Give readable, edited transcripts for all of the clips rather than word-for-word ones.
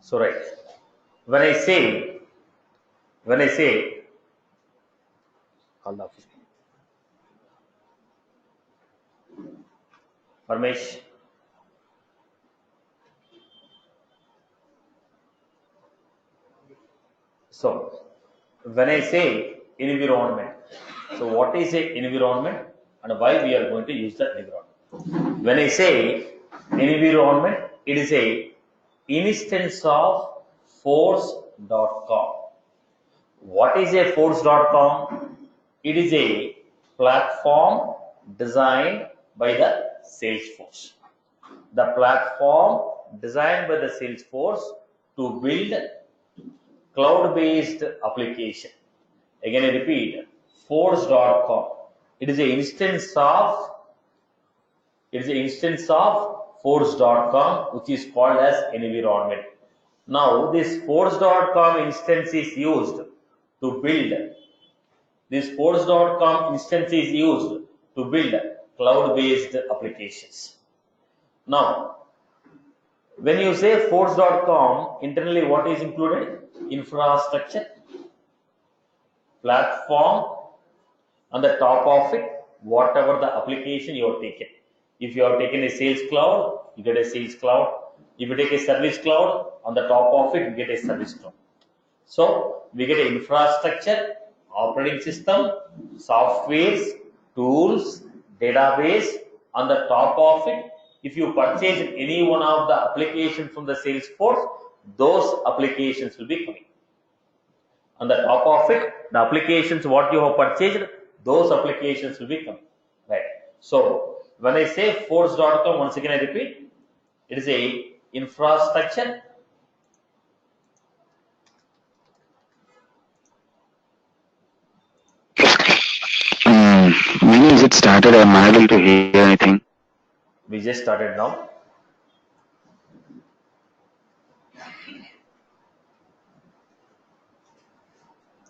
So right, when I say call the office Parmesh. So when I say environment, so what is a environment and why we are going to use the environment? When I say environment, it is a instance of force.com. What is a force.com? It is a platform designed by the Salesforce. The platform designed by the Salesforce to build cloud-based application. Again, I repeat, force.com. It is an instance of force.com, which is called as environment. Now, this force.com instance is used to build cloud-based applications. Now, when you say force.com, internally what is included? Infrastructure, platform, on the top of it, whatever the application you have taken. If you have taken a sales cloud, you get a sales cloud. If you take a service cloud, on the top of it, you get a service cloud. So we get an infrastructure, operating system, softwares, tools, database. On the top of it, if you purchase any one of the applications from the Salesforce, those applications will be coming. On the top of it, the applications what you have purchased, those applications will be coming. Right. So when I say force.com, once again I repeat, it is a infrastructure, When is it started? I'm unable to hear anything. we just started now.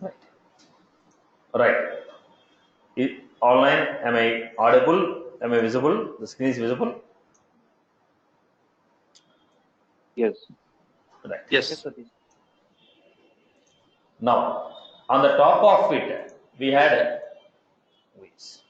Right. Right. Online, am I audible? Am I visible? The screen is visible? Yes. Right. Yes. Now, on the top of it, we had weights.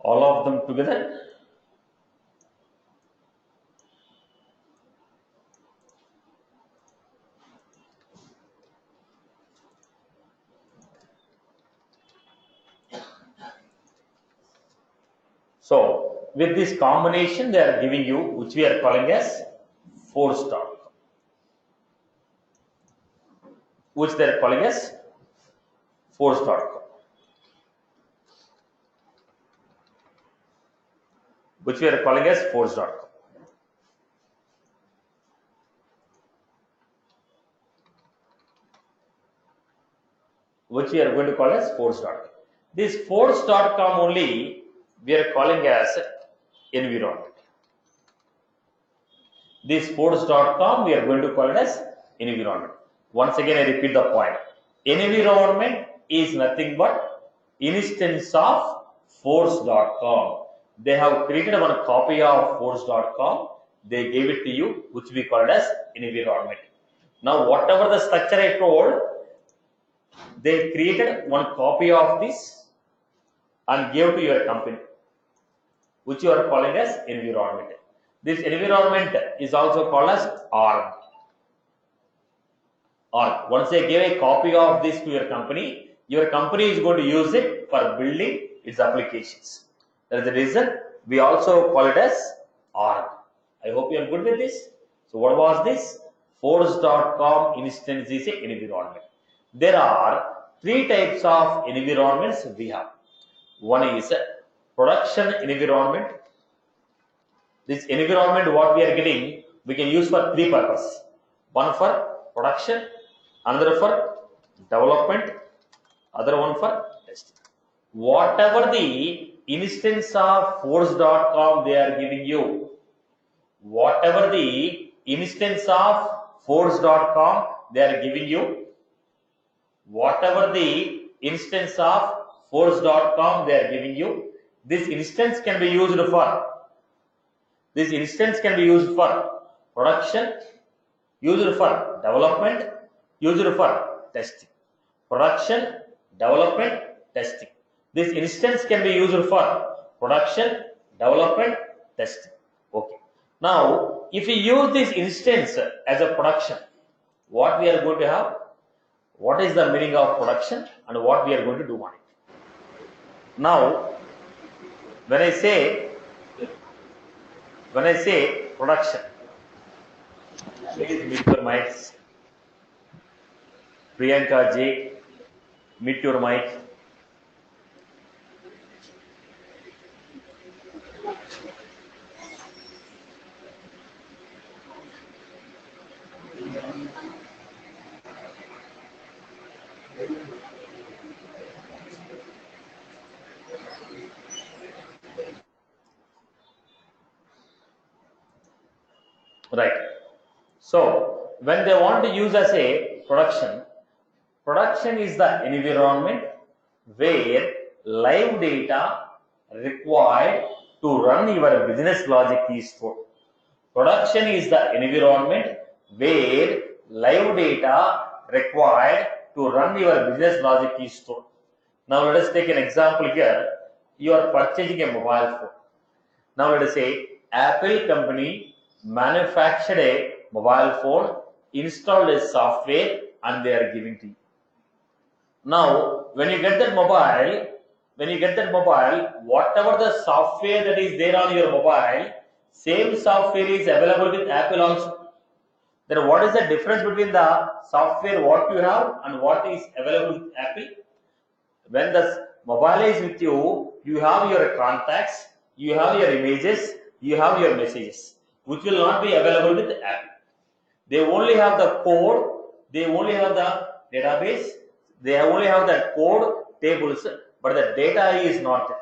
All of them together. So with this combination, they are giving you, which we are calling as force.com, which they are calling as force.com, which we are calling as force.com. Which we are going to call as force.com. This force.com only we are calling as environment. This force.com we are going to call it as environment. Once again, I repeat the point. Environment is nothing but instance of force.com. They have created one copy of force.com. They gave it to you, which we call it as environment. Now, whatever the structure I told, they created one copy of this and gave to your company, which you are calling as environment. This environment is also called as org. Once they give a copy of this to your company is going to use it for building its applications. That is the reason we also call it as org. I hope you are good with this. So what was this? Force.com instance is an environment. There are three types of environments we have. One is production environment. This environment what we are getting, we can use for three purposes. One for production, another for development, Other one for testing. Whatever the instance of force.com they are giving you, whatever the instance of force.com they are giving you, whatever the instance of force.com they are giving you, this instance can be used for production, used for development, used for testing. Production, development, testing. This instance can be used for production, development, testing. Okay. Now, if we use this instance as a production, what we are going to have? What is the meaning of production and what we are going to do on it? Now, when I say production, please mute your mics. Priyanka J, mute your mic. Right. So, when they want to use as a production is the environment where live data required to run your business logic is stored. Production is the environment where live data required to run your business logic is stored. Now let us take an example here. You are purchasing a mobile phone. Now let us say Apple company manufactured a mobile phone, installed a software and they are giving to you. Now when you get that mobile, whatever the software that is there on your mobile, same software is available with Apple also. Then what is the difference between the software what you have and what is available with Apple? When the mobile is with you, you have your contacts, you have your images, you have your messages, which will not be available with Apple. They only have the code, they only have the database, they only have the code tables, but the data is not there.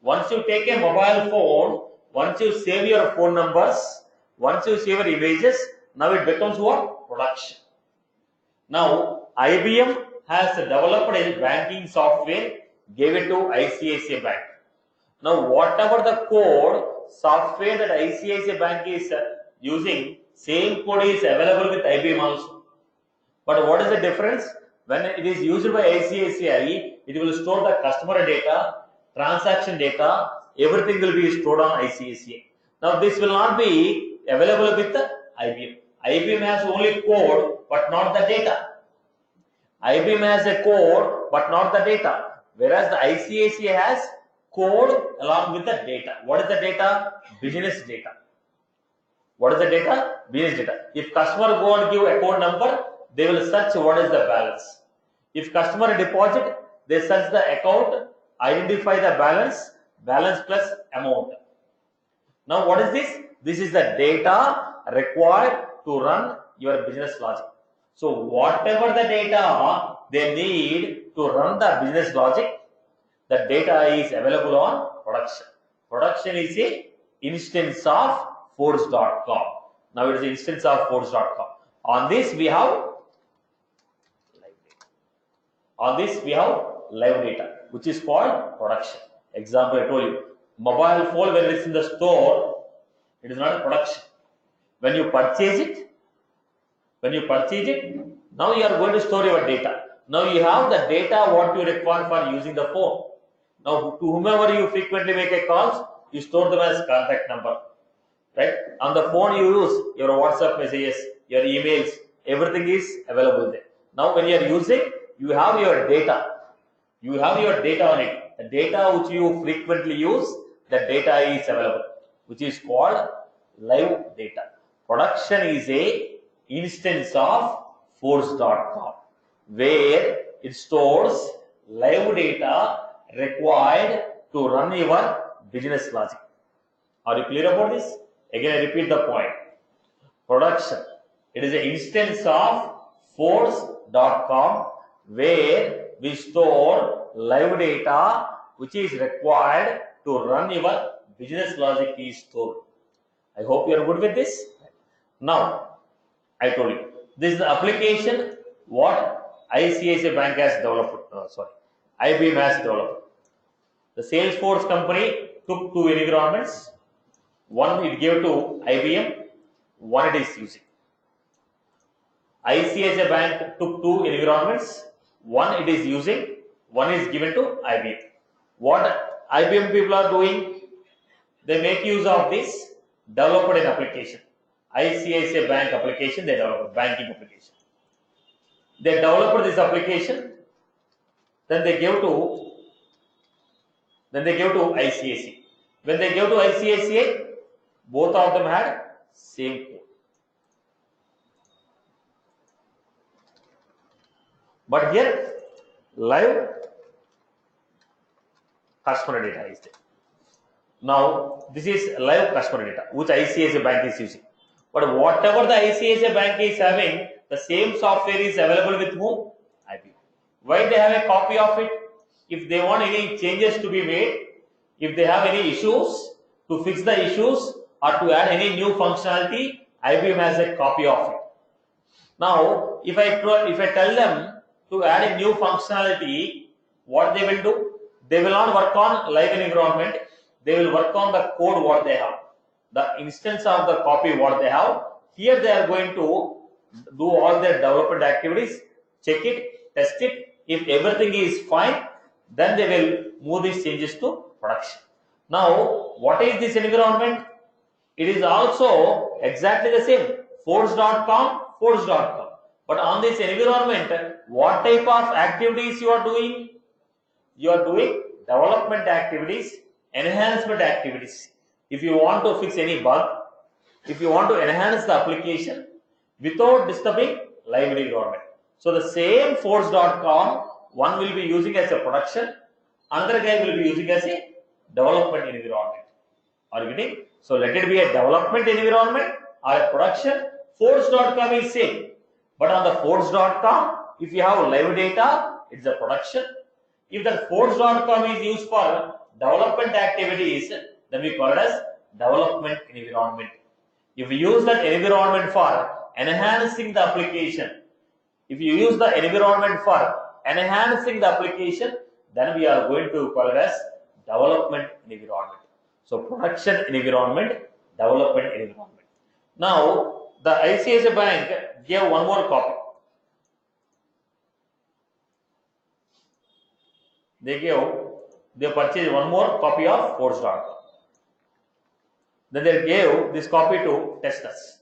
Once you take a mobile phone, once you save your phone numbers, once you save your images, now it becomes what? Production. Now, IBM has developed a banking software, gave it to ICICI Bank. Now, whatever the code software that ICICI Bank is using, same code is available with IBM also. But what is the difference? When it is used by ICICI, it will store the customer data, transaction data, everything will be stored on ICICI. Now, this will not be available with the IBM. IBM has only code but not the data. IBM has a code but not the data. Whereas the ICICI has code along with the data. What is the data? Business data. What is the data? Business data. If customer go and give account number, they will search what is the balance. If customer deposit, they search the account, identify the balance plus amount. Now what is this? This is the data required to run your business logic. So whatever the data they need to run the business logic, the data is available on production. Production is a instance of force.com. Now it is an instance of force.com. On this we have live data, which is called production. Example I told you, mobile phone when it is in the store, it is not a production. When you purchase it, now you are going to store your data. Now you have the data what you require for using the phone. Now to whomever you frequently make a calls, you store them as contact number. Right? On the phone you use your WhatsApp messages, your emails, everything is available there. Now when you are using, you have your data. You have your data on it. The data which you frequently use, the data is available, which is called live data. Production is a instance of force.com where it stores live data required to run your business logic. Are you clear about this? Again, I repeat the point. Production, it is an instance of force.com where we store live data which is required to run your business logic is stored. I hope you are good with this. Now, I told you, this is the application what ICICI Bank has developed, IBM has developed. The Salesforce company took two environments. One it gave to IBM, one it is using. ICICI Bank took two environments, one it is using, one is given to IBM. What IBM people are doing? They make use of this, developed an application. ICICI Bank application, they developed banking application. They developed this application, then they gave to ICICI. When they gave to ICICI, both of them had same code. But here, live customer data is there. Now, this is live customer data, which ICICI Bank is using. But whatever the ICICI Bank is having, the same software is available with whom? IBM. Why they have a copy of it? If they want any changes to be made, if they have any issues, to fix the issues or to add any new functionality, IBM has a copy of it. Now, if I tell them to add a new functionality, what they will do? They will not work on live environment. They will work on the code what they have. The instance of the copy what they have. Here they are going to do all their development activities, check it, test it. If everything is fine, then they will move these changes to production. Now, what is this environment? It is also exactly the same. Force.com. But on this environment, what type of activities you are doing? You are doing development activities, enhancement activities. If you want to fix any bug, if you want to enhance the application without disturbing live environment. So the same force.com, one will be using as a production, another guy will be using as a development environment. Are you getting? So let it be a development environment or a production. Force.com is same. But on the force.com, if you have live data, it's a production. If the force.com is used for development activities, then we call it as development environment. If you use that environment for enhancing the application, then we are going to call it as development environment. So production environment, development environment. Now, the ICICI Bank gave one more copy. They purchased one more copy of force.com. Then they gave this copy to testers.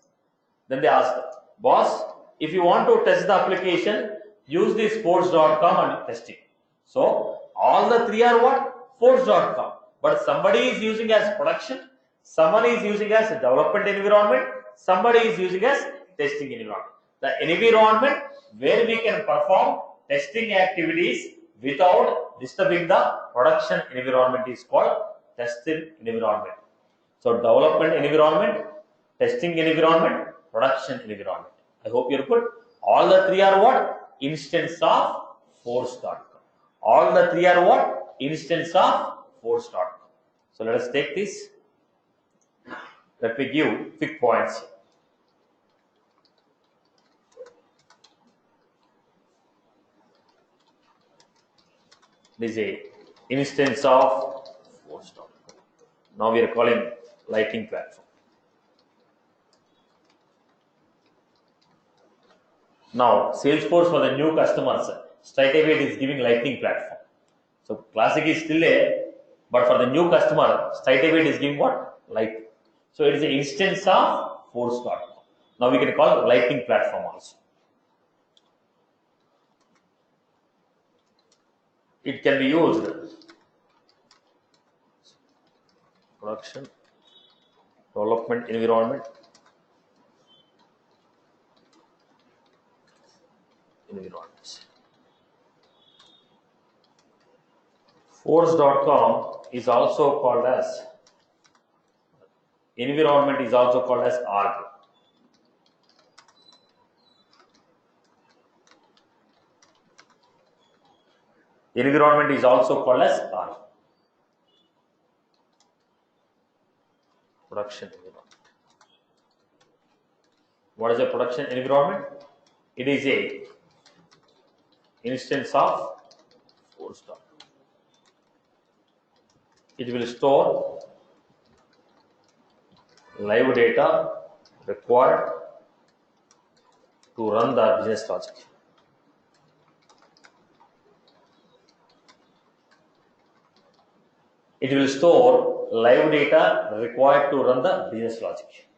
Then they asked, boss, if you want to test the application, use this force.com and test it. So, all the three are what? Force.com. But somebody is using as production, someone is using as development environment, somebody is using as testing environment. The environment where we can perform testing activities without disturbing the production environment is called testing environment. So development environment, testing environment, production environment. I hope you're good. All the three are what? Instance of force.com. All the three are what? Instance of force.com. So let us take this. Let me give quick points. This is a instance of force.com. Now we are calling Lightning platform. Now Salesforce for the new customers, straight away it is giving Lightning platform. So classic is still a, but for the new customer, straight away it is giving what? Lightning. So it is an instance of force.com. Now we can call Lightning platform also. It can be used production, development environment, environments. Force.com is also called as environment, is also called as arg. Environment is also called as R. Production environment. What is a production environment? It is a instance of full stop. It will store live data required to run the business logic. It will store live data required to run the business logic.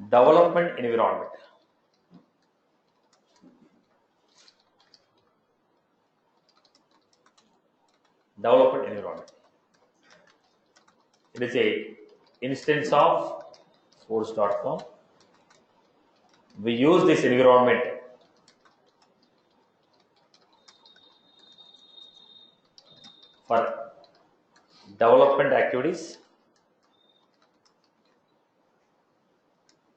Development environment. Development environment. It is a instance of source.com. We use this environment for development activities,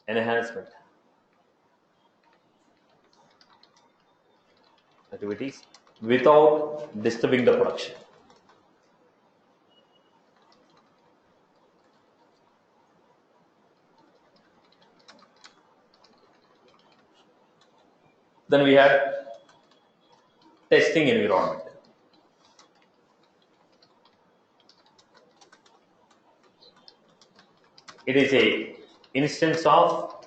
enhancement activities without disturbing the production. Then we have testing environment. It is a instance of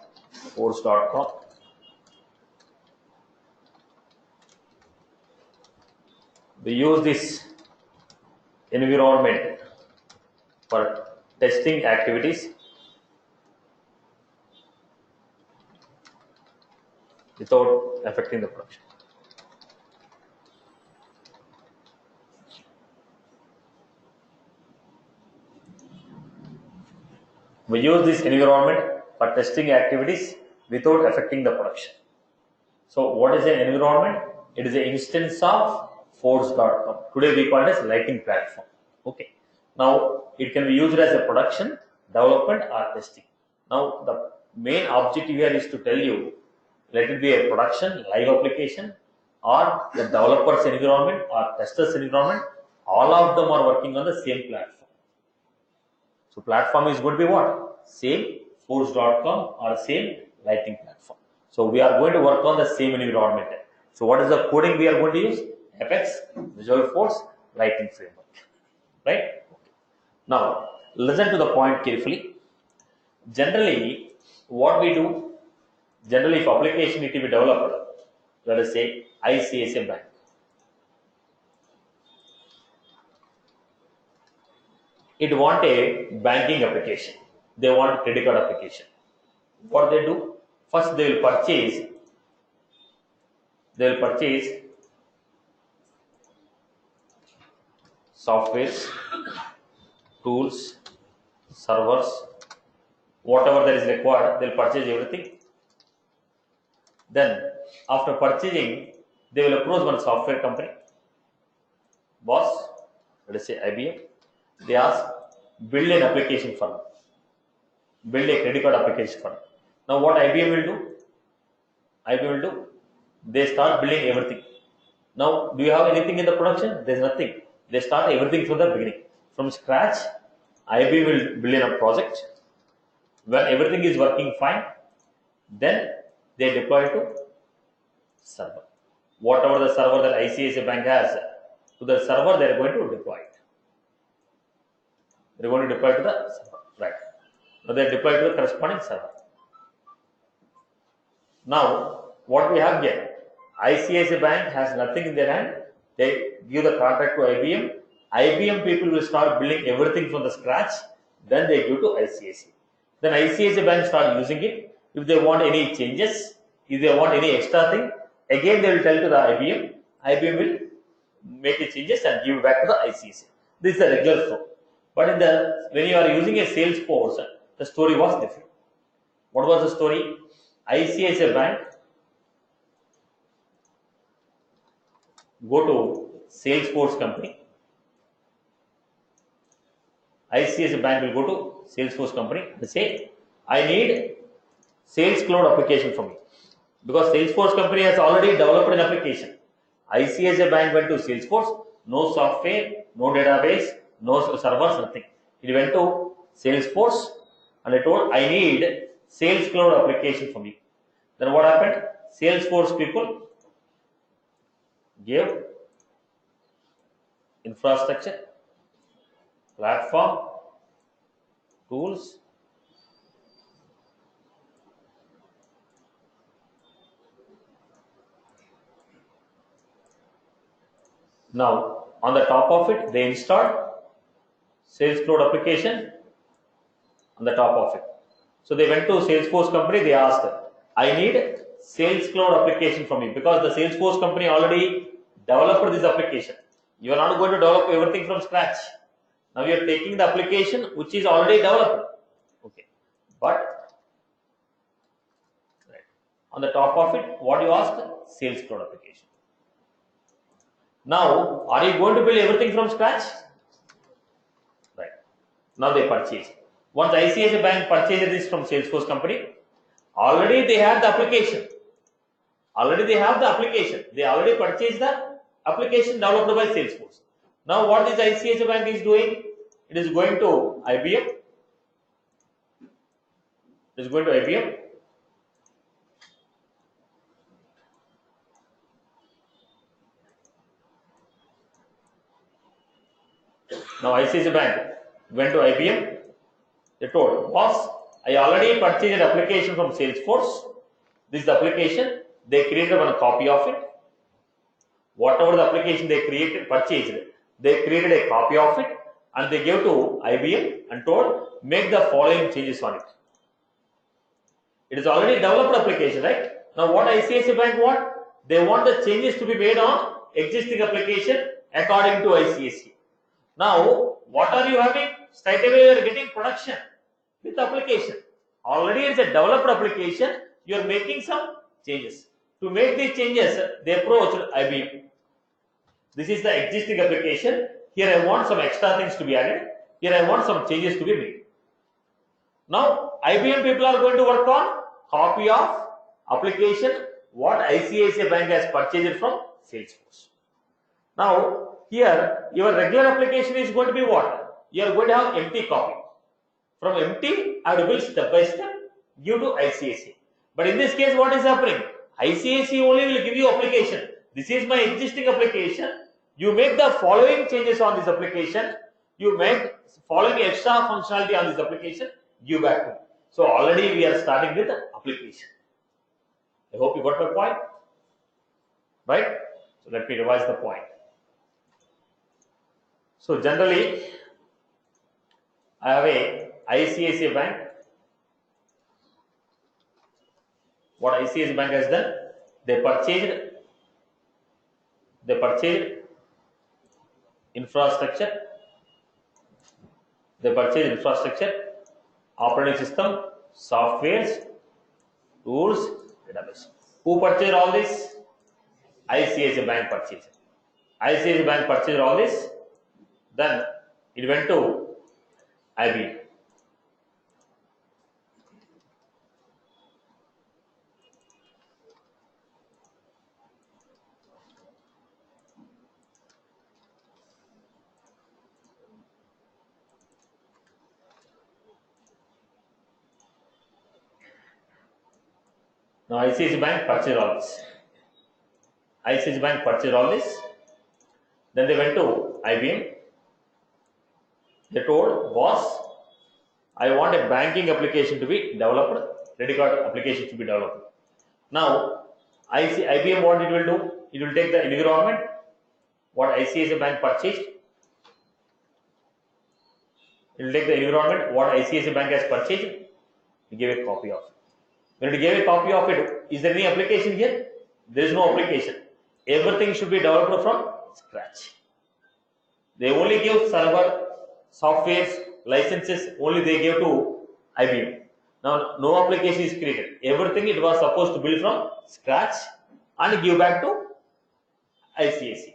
force.com. We use this environment for testing activities without affecting the production. We use this environment for testing activities without affecting the production. So what is an environment? It is an instance of force.com. Today we call it as Lightning platform. Okay. Now it can be used as a production, development or testing. Now the main objective here is to tell you, let it be a production, live application or the developer's environment or tester's environment, all of them are working on the same platform. So platform is going to be what? Same force.com or same Lightning platform. So we are going to work on the same environment. So what is the coding we are going to use? Apex, Visual Force, Lightning framework. Right? Okay. Now listen to the point carefully. Generally, what we do, generally if application need to be developed, let us say ICICI Bank. It want a banking application. They want credit card application. What they do? First they will purchase softwares, tools, servers, whatever that is required, they'll purchase everything. Then after purchasing, they will approach one software company, boss, let us say IBM. They ask, build an application for them. Build a credit card application for them. Now what IBM will do? They start building everything. Now, do you have anything in the production? There is nothing. They start everything from the beginning. From scratch, IBM will build in a project. When everything is working fine, then they deploy to server. Whatever the server that ICICI Bank has, to the server they are going to deploy it. They are going to deploy to the server. Right. Now they are deployed to the corresponding server. Now, what we have here, ICICI Bank has nothing in their hand. They give the contract to IBM. IBM people will start building everything from the scratch. Then they give to ICICI. Then ICICI Bank start using it. If they want any changes, if they want any extra thing, again they will tell to the IBM. IBM will make the changes and give back to the ICICI. This is the regular flow. But when you are using a Salesforce, the story was different. What was the story? ICICI Bank go to Salesforce company. ICICI Bank will go to Salesforce company and say, I need Sales Cloud application for me. Because Salesforce company has already developed an application. ICICI Bank went to Salesforce, no software, no database, no servers, nothing. It went to Salesforce and I told I need Sales Cloud application from you. Then what happened? Salesforce people gave infrastructure, platform, tools. Now, on the top of it, they installed Sales Cloud application on the top of it. So they went to Salesforce company, they asked, I need Sales Cloud application from you because the Salesforce company already developed this application. You are not going to develop everything from scratch. Now you are taking the application which is already developed. Okay. But right, on the top of it, what you ask? Sales Cloud application. Now, are you going to build everything from scratch? Right. Now they purchase. Once ICICI Bank purchased this from Salesforce company, already they had the application. Already they have the application. They already purchased the application developed by Salesforce. Now what this ICICI Bank is doing? It is going to IBM. It is going to IBM. Now ICICI Bank went to IBM. They told, boss, I already purchased an application from Salesforce. This is the application. They created one copy of it. Whatever the application they purchased, they created a copy of it and they gave to IBM and told, make the following changes on it. It is already developed application, right? Now what ICICI Bank want? They want the changes to be made on existing application according to ICICI. Now, what are you having? Straight away you are getting production with application. Already it's a developed application, you are making some changes. To make these changes, they approached IBM. This is the existing application. Here I want some extra things to be added. Here I want some changes to be made. Now, IBM people are going to work on copy of application what ICICI Bank has purchased from Salesforce. Now, here your regular application is going to be what? You are going to have empty copy. From empty, I have to build step by step, give to ICICI. But in this case, what is happening? ICICI only will give you application. This is my existing application. You make the following changes on this application. You make following extra functionality on this application, give back to me. So already we are starting with the application. I hope you got my point. Right? So let me revise the point. So generally, I have a ICICI Bank. What ICICI Bank has done? They purchased infrastructure. They purchased infrastructure, operating system, softwares, tools, database. Who purchased all this? ICICI Bank purchased. ICICI Bank purchased all this. Then it went to IBM. Now ICICI Bank purchased all this. ICICI Bank purchased all this. Then they went to IBM. They told, boss, I want a banking application to be developed, credit card application to be developed. Now, IBM what it will do? It will take the environment, what ICICI Bank purchased. It will take the environment, what ICICI Bank has purchased. It give a copy of it. When it gave a copy of it, is there any application here? There is no application. Everything should be developed from scratch. They only give server, softwares, licenses, only they gave to IBM. Now, no application is created. Everything it was supposed to build from scratch and give back to ICICI.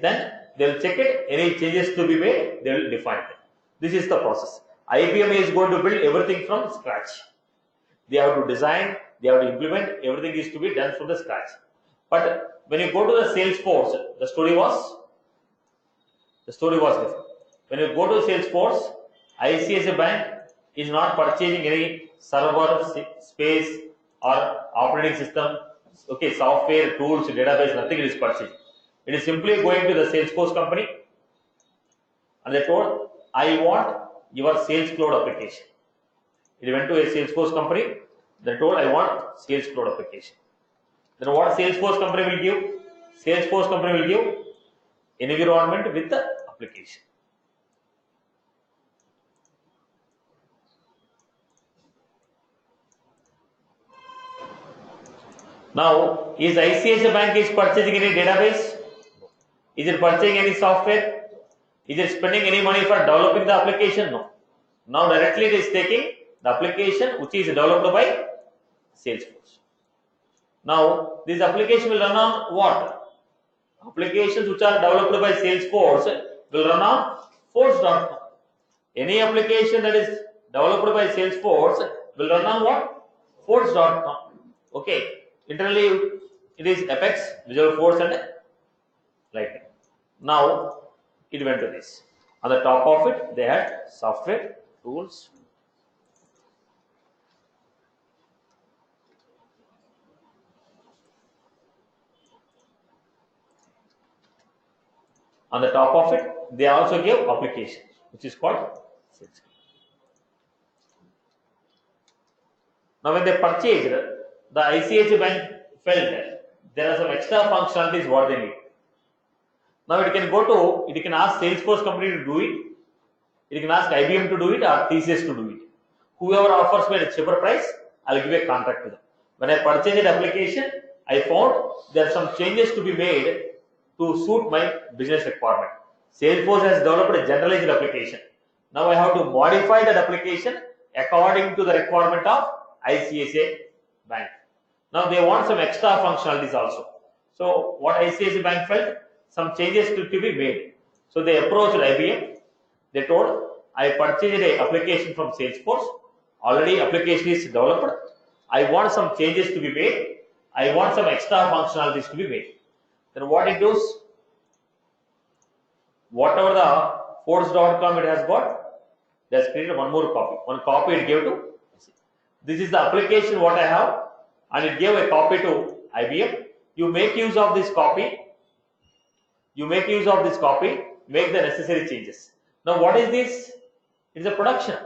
Then they will check it. Any changes to be made, they will define it. This is the process. IBM is going to build everything from scratch. They have to design, they have to implement, everything is to be done from the scratch. But when you go to the Salesforce, the story was different. When you go to Salesforce, ICICI Bank is not purchasing any server space or operating system, okay, software, tools, database, nothing it is purchasing. It is simply going to the Salesforce company and they told, I want your Sales Cloud application. It went to a Salesforce company, they told, I want Sales Cloud application. Then what Salesforce company will give? Salesforce company will give environment with the application. Now, is ICICI Bank is purchasing any database? Is it purchasing any software? Is it spending any money for developing the application? No. Now directly it is taking the application which is developed by Salesforce. Now this application will run on what? Applications which are developed by Salesforce will run on force.com. Any application that is developed by Salesforce will run on what? Force.com. Okay. Internally it is Apex, Visual Force and Lightning. Now it went to this. On the top of it they had software, tools. On the top of it they also gave application which is called Sales. Now when they purchased, the ICICI Bank felt there are some extra functionalities what they need. Now it can ask Salesforce company to do it, it can ask IBM to do it or TCS to do it. Whoever offers me a cheaper price, I'll give a contract to them. When I purchased an application, I found there are some changes to be made to suit my business requirement. Salesforce has developed a generalized application. Now I have to modify that application according to the requirement of ICICI Bank. Now they want some extra functionalities also. So what ICICI Bank felt, some changes to be made. So they approached IBM. They told, I purchased an application from Salesforce. Already application is developed. I want some changes to be made. I want some extra functionalities to be made. Then what it does? Whatever the force.com it has got, they has created one more copy. One copy it gave to. This is the application what I have, and it gave a copy to IBM. You make use of this copy. Make the necessary changes. Now what is this? It is a production.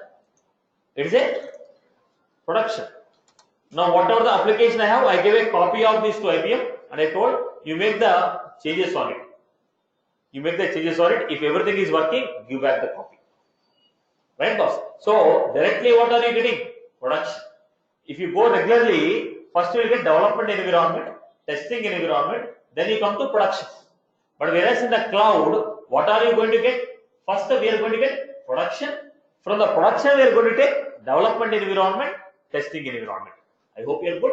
Now whatever the application I have, I gave a copy of this to IBM and I told you make the changes on it. If everything is working, give back the copy. Right, boss? So directly what are you getting? Production. If you go regularly, first you will get development environment, testing environment, then you come to production. But whereas in the cloud, what are you going to get? First we are going to get production. From the production we are going to take development environment, testing environment. I hope you are good.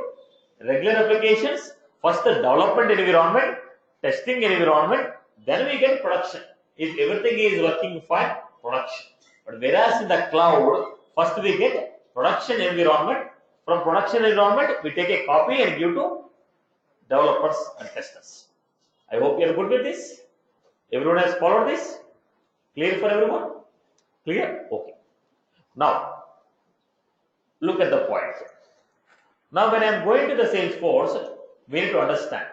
Regular applications, first the development environment, testing environment, then we get production. If everything is working fine, production. But whereas in the cloud, first we get production environment. From production environment, we take a copy and give to developers and testers. I hope you are good with this. Everyone has followed this? Clear for everyone? Clear? Okay. Now, look at the point. Now, when I am going to the Salesforce, we need to understand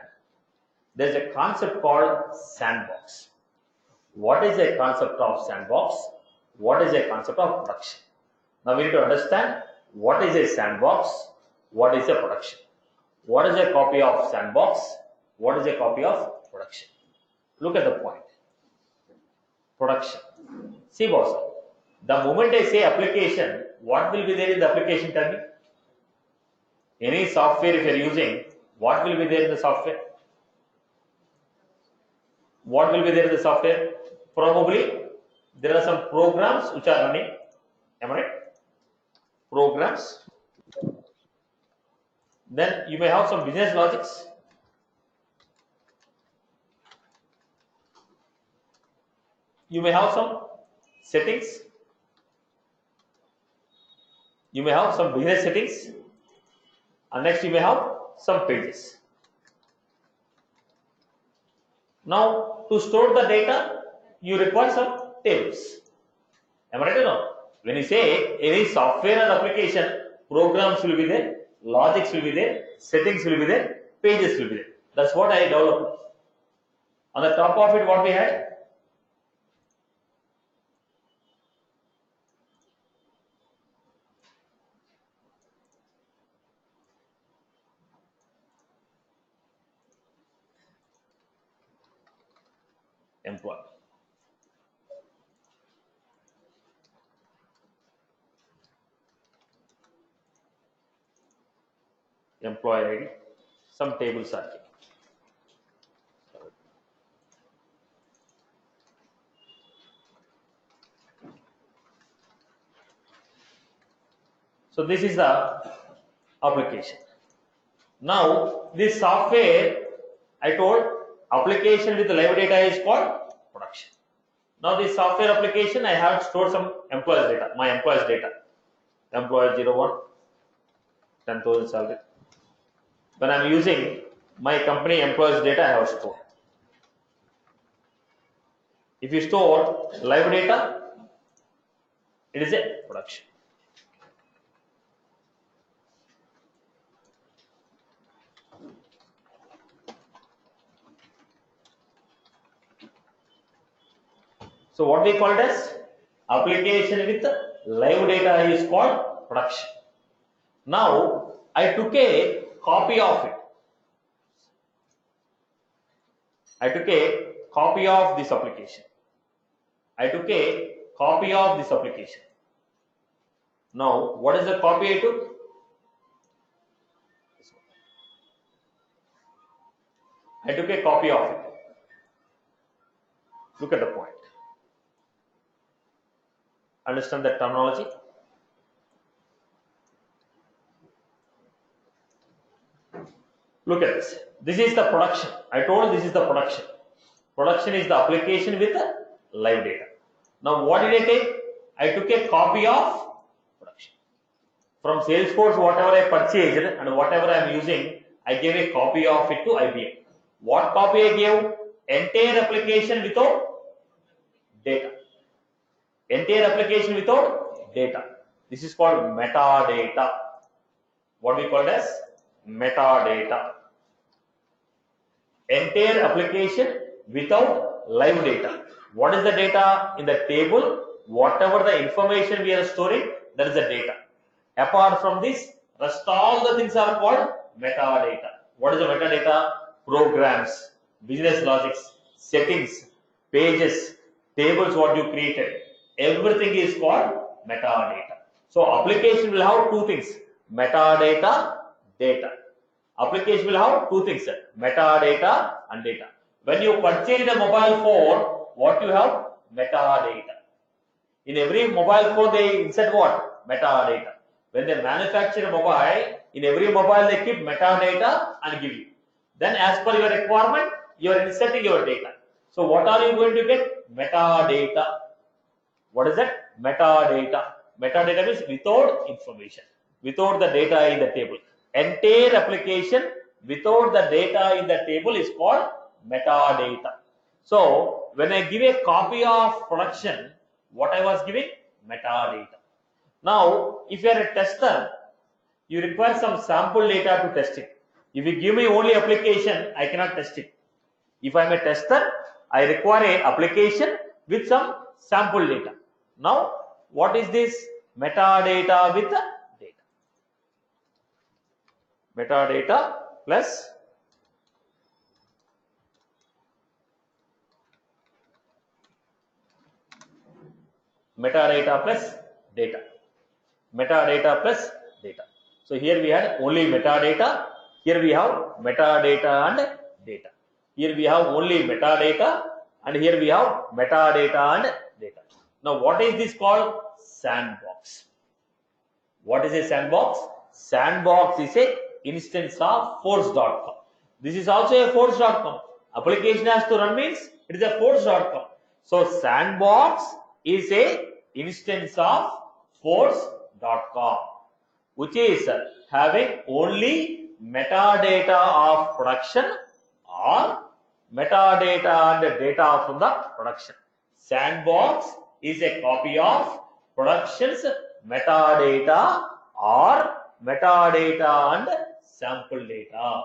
there is a concept called sandbox. What is a concept of sandbox? What is a concept of production? Now, we need to understand what is a sandbox, what is a production. What is a copy of sandbox? What is a copy of production? Look at the point. Production. See, boss, the moment I say application, what will be there in the application? Tell me. Any software if you are using, what will be there in the software? What will be there in the software? Probably there are some programs which are running. Am I right? Programs. Then you may have some business logics. You may have some settings. You may have some business settings. And next you may have some pages. Now, to store the data, you require some tables. Am I right or no? When you say any software or application, programs will be there, logics will be there, settings will be there, pages will be there. That's what I developed. On the top of it, what we had? Employee. Employee ID. Some tables are there. So this is the application. Now this software, I told application with live data is called production. Now this software application, I have stored some employees data, my employees data. Employee 01, 10,000 salary. When I am using my company employees data, I have stored. If you store live data, it is a production. So what we call it as application with live data is called production. Now I took a copy of it. I took a copy of this application. I took a copy of this application. Now what is the copy I took? I took a copy of it. Look at the point. Understand the terminology? Look at this. This is the production. I told this is the production. Production is the application with the live data. Now what did I take? I took a copy of production. From Salesforce, whatever I purchased and whatever I am using, I gave a copy of it to IBM. What copy I gave? Entire application without data. Entire application without data. This is called metadata. What we call as metadata. Entire application without live data. What is the data in the table? Whatever the information we are storing, that is the data. Apart from this, rest all the things are called metadata. What is the metadata? Programs, business logics, settings, pages, tables what you created. Everything is called metadata. So application will have two things, metadata, data. Application will have two things, metadata and data. When you purchase a mobile phone, what you have? Metadata. In every mobile phone they insert what? Metadata. When they manufacture a mobile, in every mobile they keep metadata and give you. Then as per your requirement, you are inserting your data. So what are you going to get? Metadata. What is that? Metadata. Metadata means without information, without the data in the table. Entire application without the data in the table is called metadata. So when I give a copy of production, what I was giving? Metadata. Now if you are a tester, you require some sample data to test it. If you give me only application, I cannot test it. If I am a tester, I require a application with some sample data. Now what is this? Metadata with the data. Metadata plus metadata plus data. Metadata plus data. So here we had only metadata. Here we have metadata and data. Here we have only metadata and here we have metadata and data. Now what is this called? Sandbox. What is a sandbox? Sandbox is a instance of force.com. This is also a force.com. Application has to run means it is a force.com. So sandbox is a instance of force.com, which is having only metadata of production or metadata and data from the production. Sandbox is a copy of production's metadata or metadata and sample data.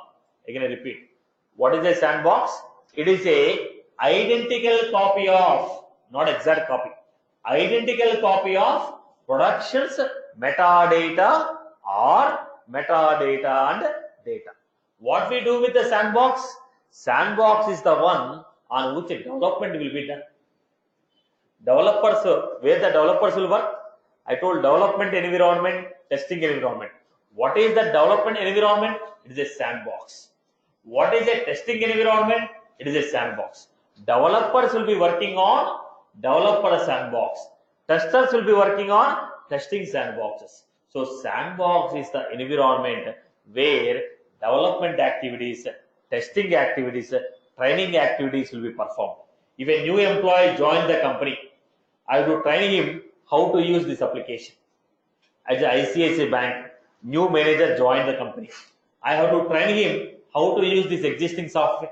Again, I repeat. What is a sandbox? It is a identical copy of, not exact copy, identical copy of production's metadata or metadata and data. What we do with the sandbox? Sandbox is the one on which development will be done. Developers, where the developers will work? I told development environment, testing environment. What is the development environment? It is a sandbox. What is a testing environment? It is a sandbox. Developers will be working on developer sandbox. Testers will be working on testing sandboxes. So sandbox is the environment where development activities, testing activities, training activities will be performed. If a new employee joins the company, I will train him how to use this application. As an ICICI bank, new manager joined the company. I have to train him how to use this existing software.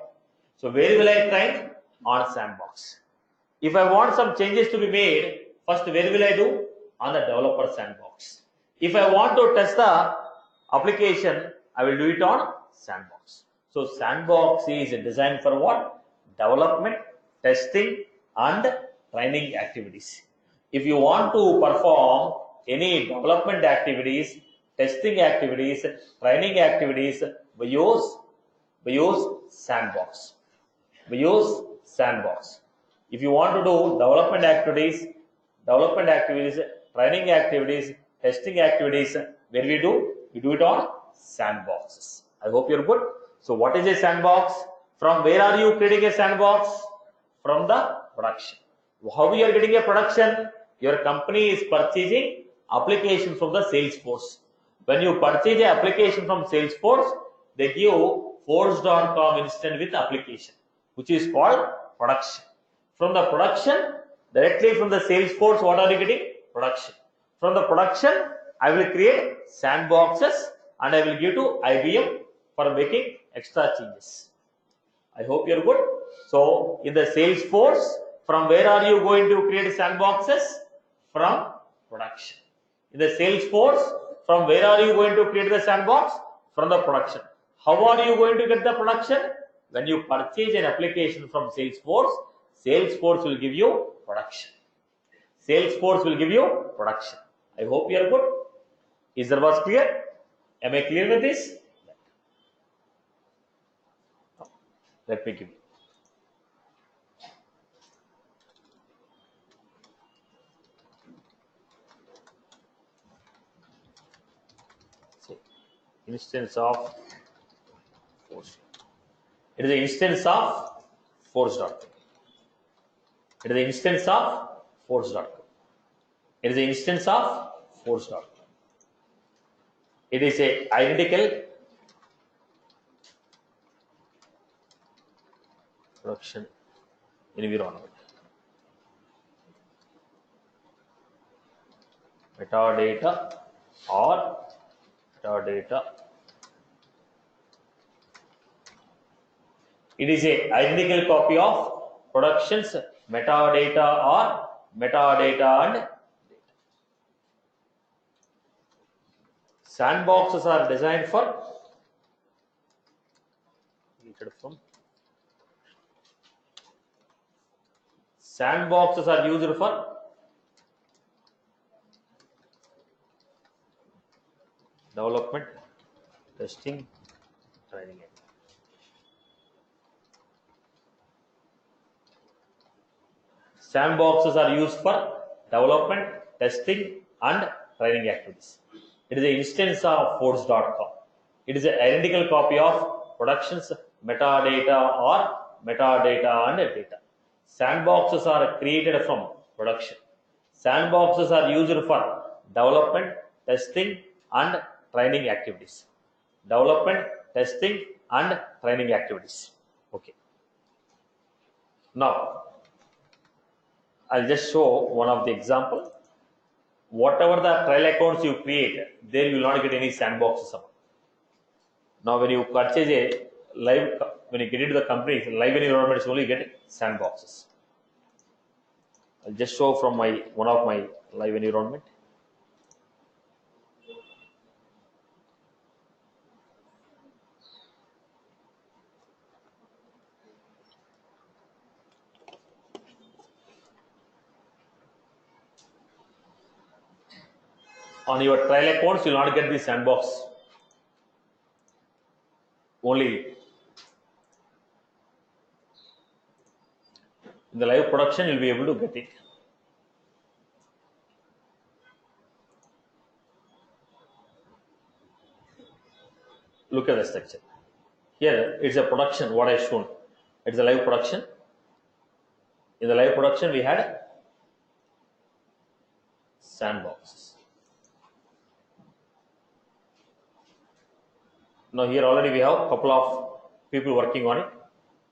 So where will I train? On sandbox. If I want some changes to be made, first where will I do? On the developer sandbox. If I want to test the application, I will do it on sandbox. So sandbox is designed for what? Development, testing and training activities. If you want to perform any development activities, testing activities, training activities, we use sandbox. We use sandbox. If you want to do development activities, training activities, testing activities, where we do? We do it on sandboxes. I hope you're good. So what is a sandbox? From where are you creating a sandbox? From the production. How you are getting a production? Your company is purchasing application from the Salesforce. When you purchase an application from Salesforce, they give force.com instant with application, which is called production. From the production, directly from the Salesforce, what are you getting? Production. From the production, I will create sandboxes and I will give to IBM for making extra changes. I hope you're good. So in the Salesforce, from where are you going to create sandboxes? From production. In the Salesforce, from where are you going to create the sandbox? From the production. How are you going to get the production? When you purchase an application from Salesforce, Salesforce will give you production. Salesforce will give you production. I hope you are good. Is the was clear? Am I clear with this? Let me give you. Instance of force. It is the instance of force.com. It is the instance of force.com. It is the instance of force.com. It is a identical production environment. Metadata or metadata. It is a identical copy of production's metadata or metadata and data. Sandboxes are designed for sandboxes are used for development, testing, training. Sandboxes are used for development, testing, and training activities. It is an instance of force.com. It is an identical copy of production's metadata or metadata and data. Sandboxes are created from production. Sandboxes are used for development, testing, and training activities. Development, testing, and training activities. Okay. Now, I'll just show one of the example. Whatever the trial accounts you create, there you will not get any sandboxes. Now, when you purchase a live when you get into the company, live environments only get sandboxes. I'll just show from one of my live environment. On your trial accounts, you will not get the sandbox. Only in the live production, you'll be able to get it. Look at the structure. Here, it's a production, what I shown. It's a live production. In the live production, we had sandboxes. Now here already we have a couple of people working on it.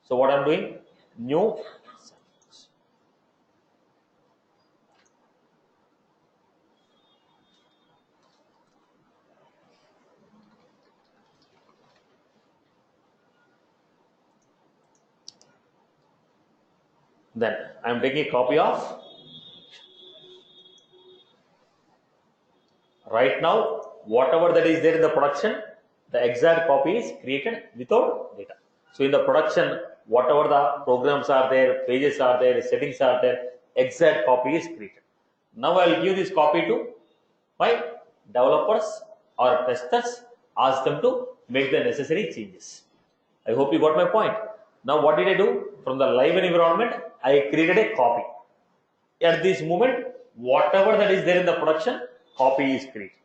So what I'm doing, new sandbox. Then I'm taking a copy of. Right now, whatever that is there in the production, the exact copy is created without data. So in the production, whatever the programs are there, pages are there, settings are there, exact copy is created. Now I will give this copy to my developers or testers, ask them to make the necessary changes. I hope you got my point. Now what did I do? From the live environment, I created a copy. At this moment, whatever that is there in the production, copy is created.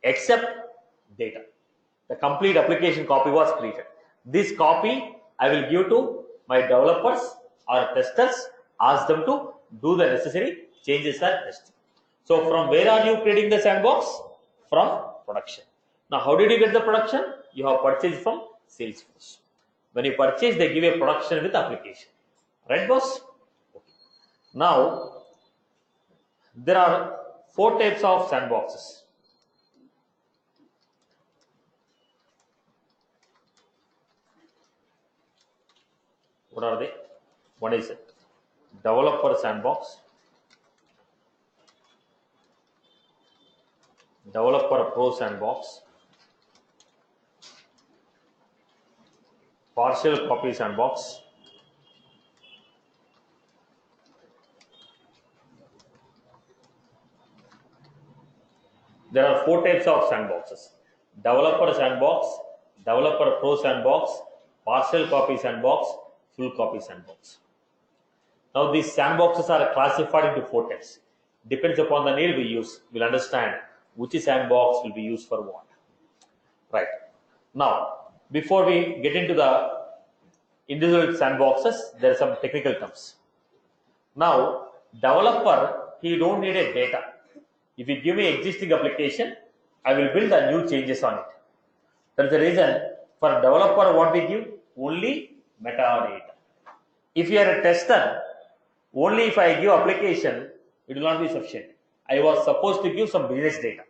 Except data. The complete application copy was created. This copy I will give to my developers or testers, ask them to do the necessary changes or testing. So from where are you creating the sandbox? From production. Now how did you get the production? You have purchased from Salesforce. When you purchase, they give a production with application. Right, boss? Okay. Now there are 4 types of sandboxes. What are they? One is developer sandbox, developer pro sandbox, partial copy sandbox, there are 4 types of sandboxes: developer sandbox, developer pro sandbox, partial copy sandbox, full copy sandbox. Now these sandboxes are classified into 4 types. Depends upon the need we use. We'll understand which sandbox will be used for what. Right. Now, before we get into the individual sandboxes, there are some technical terms. Now, developer, he don't need a data. If you give me existing application, I will build the new changes on it. That's the reason for developer what we give? Only metadata. If you are a tester, only if I give application, it will not be sufficient. I was supposed to give some business data.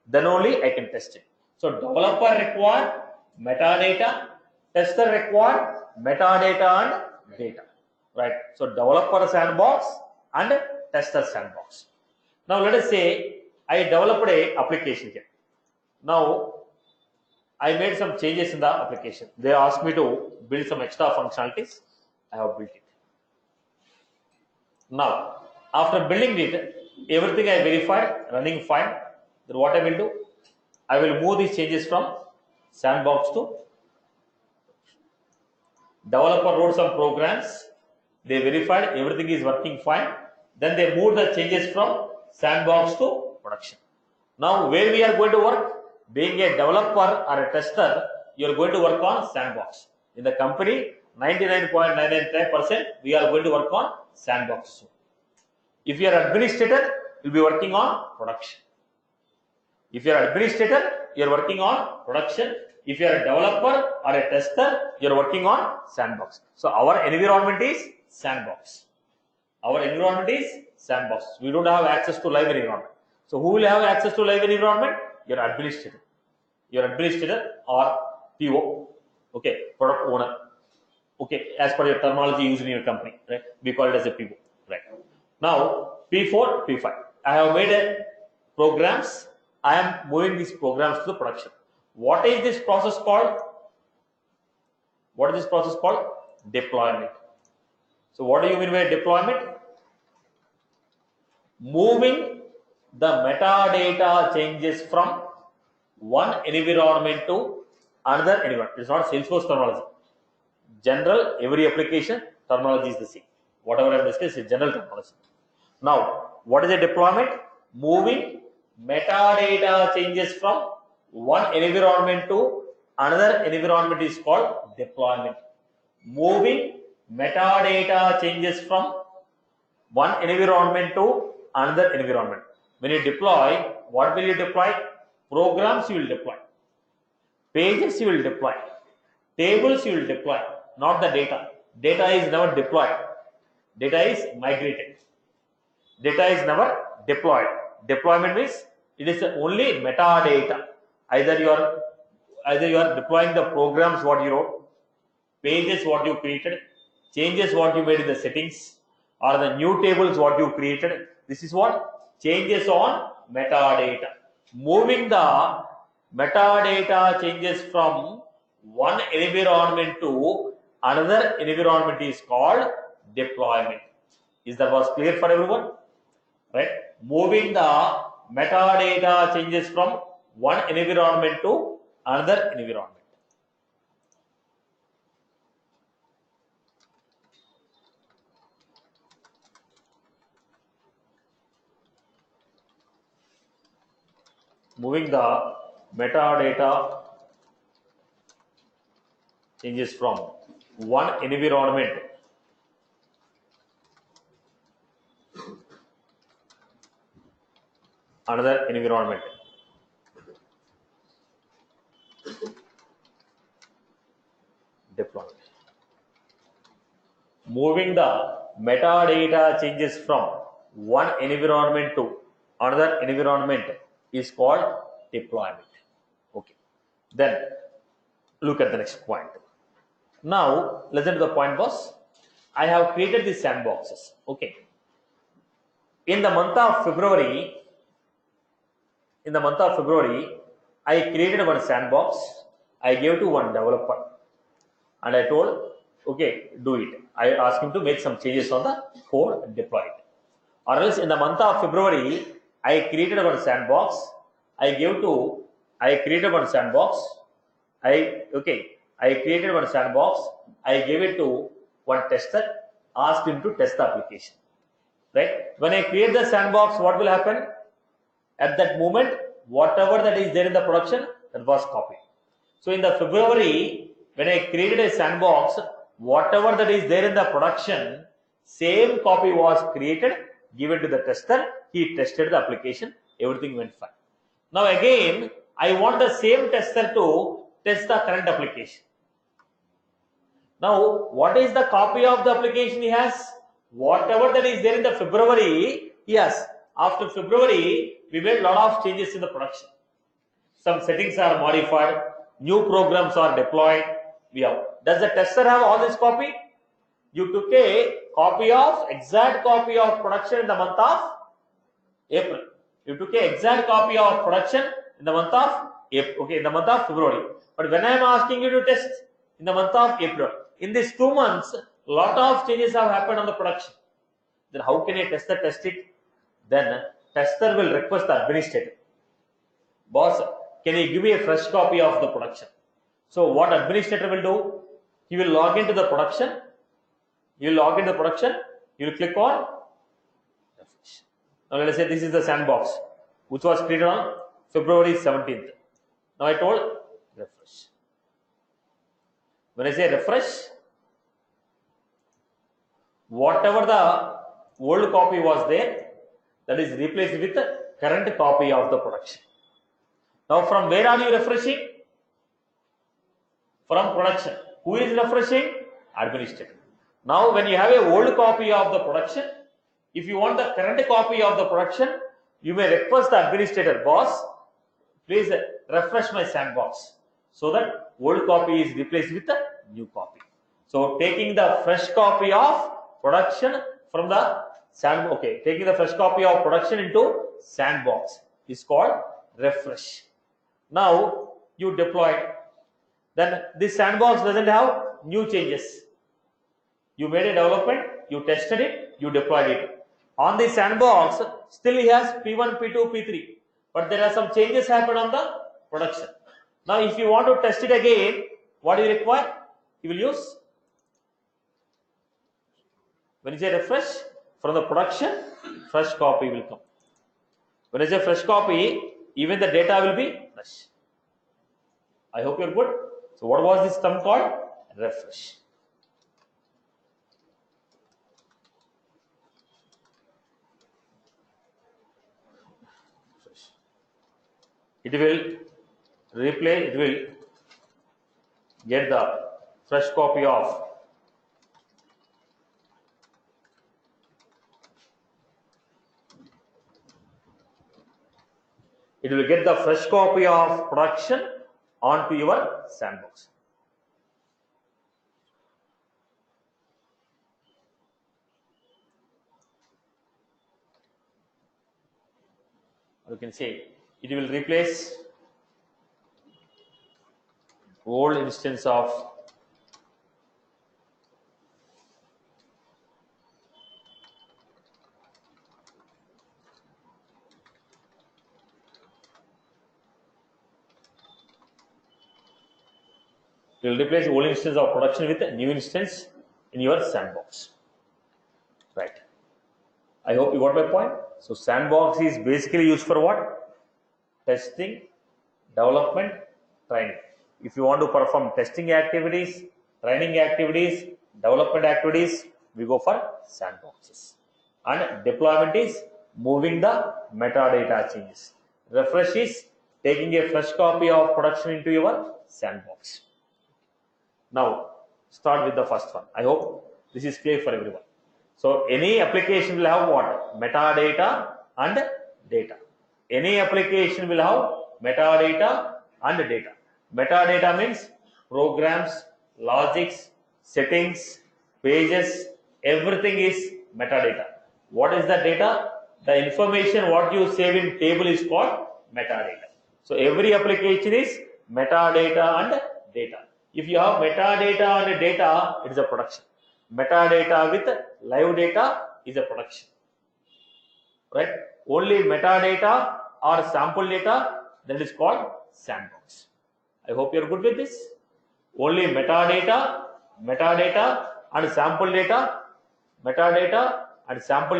Then only I can test it. So developer require metadata, tester require metadata and data. Right. So developer sandbox and tester sandbox. Now let us say I developed a application here. Now I made some changes in the application. They asked me to build some extra functionalities. I have built it. Now, after building it, everything I verified, running fine. Then what I will do? I will move these changes from sandbox to developer wrote some programs. They verified everything is working fine. Then they moved the changes from sandbox to production. Now, where we are going to work? Being a developer or a tester, you are going to work on sandbox. In the company, 99.999% we are going to work on sandbox. If you are administrator, you will be working on production. If you are administrator, you are working on production. If you are a developer or a tester, you are working on sandbox. So our environment is sandbox. Our environment is sandbox. We don't have access to live environment. So who will have access to live environment? Your administrator. Your administrator or PO. Okay, product owner. Okay, as per your terminology used in your company, right? We call it as a PO, right? Now P4, P5. I have made a programs. I am moving these programs to the production. What is this process called? What is this process called? Deployment. So what do you mean by deployment? Moving the metadata changes from one environment to another environment. It's not Salesforce terminology. General, every application terminology is the same. Whatever I discussed is general terminology. Now, what is a deployment? Moving metadata changes from one environment to another environment is called deployment. Moving metadata changes from one environment to another environment. When you deploy, what will you deploy? Programs you will deploy. Pages you will deploy. Tables you will deploy, not the data. Data is never deployed. Data is migrated. Data is never deployed. Deployment means it is only metadata. Either you are deploying the programs what you wrote, pages what you created, changes what you made in the settings, or the new tables what you created. This is what changes on metadata. Moving the metadata changes from one environment to another environment is called deployment. Is that was clear for everyone? Right? Moving the metadata changes from one environment to another environment. Moving the metadata changes from one environment another environment. Deployment. Moving the metadata changes from one environment to another environment is called deployment. Okay. Then look at the next point. Now listen to the point, boss. I have created these sandboxes. Okay. In the month of February, I created one sandbox. I gave to one developer, and I told, okay, do it. I asked him to make some changes on the code and deploy it. Or else in the month of February, I created one sandbox. I created one sandbox. I created one sandbox. I gave it to one tester, asked him to test the application. Right? When I create the sandbox, what will happen? At that moment, whatever that is there in the production, that was copied. So in the February, when I created a sandbox, whatever that is there in the production, same copy was created, given to the tester. He tested the application, everything went fine. Now again, I want the same tester to test the current application. Now, what is the copy of the application he has? Whatever that is there in the February, yes. After February, we made a lot of changes in the production. Some settings are modified, new programs are deployed. Does the tester have all this copy? You took a exact copy of production in the month of April. You took an exact copy of production in the month of April, in the month of February. But when I am asking you to test in the month of April, in these 2 months, a lot of changes have happened on the production. Then how can a tester test it? Then tester will request the administrator. Boss, can you give me a fresh copy of the production? So what administrator will do? He will log into the production. You will log into the production. You will click on refresh. Now let us say this is the sandbox, which was created on February 17th. Now I told refresh. When I say refresh, whatever the old copy was there, that is replaced with the current copy of the production. Now from where are you refreshing? From production. Who is refreshing? Administrator. Now when you have a old copy of the production, if you want the current copy of the production, you may request the administrator, boss, please refresh my sandbox so that old copy is replaced with a new copy. So taking the fresh copy of production from the sandbox, okay, taking the fresh copy of production into sandbox is called refresh. Now you deploy it. Then this sandbox doesn't have new changes. You made a development, you tested it, you deployed it. On the sandbox, still he has P1, P2, P3, but there are some changes happened on the production. Now, if you want to test it again, what do you require? You will use, when you say refresh, from the production, fresh copy will come. When you say fresh copy, even the data will be fresh. I hope you're good. So, what was this term called? Refresh. It will replay, it will get the fresh copy of production onto your sandbox. You can say it will replace old instance of production with a new instance in your sandbox. Right. I hope you got my point. So sandbox is basically used for what? Testing, development, training. If you want to perform testing activities, training activities, development activities, we go for sandboxes. And deployment is moving the metadata changes. Refresh is taking a fresh copy of production into your sandbox. Now, start with the first one. I hope this is clear for everyone. So, any application will have what? Metadata and data. Any application will have metadata and data. Metadata means programs, logics, settings, pages, everything is metadata. What is the data? The information what you save in table is called metadata. So, every application is metadata and data. If you have metadata and data, it is a production. Metadata with live data is a production. Right? Only metadata or sample data, that is called sandbox. I hope you are good with this. Only metadata and sample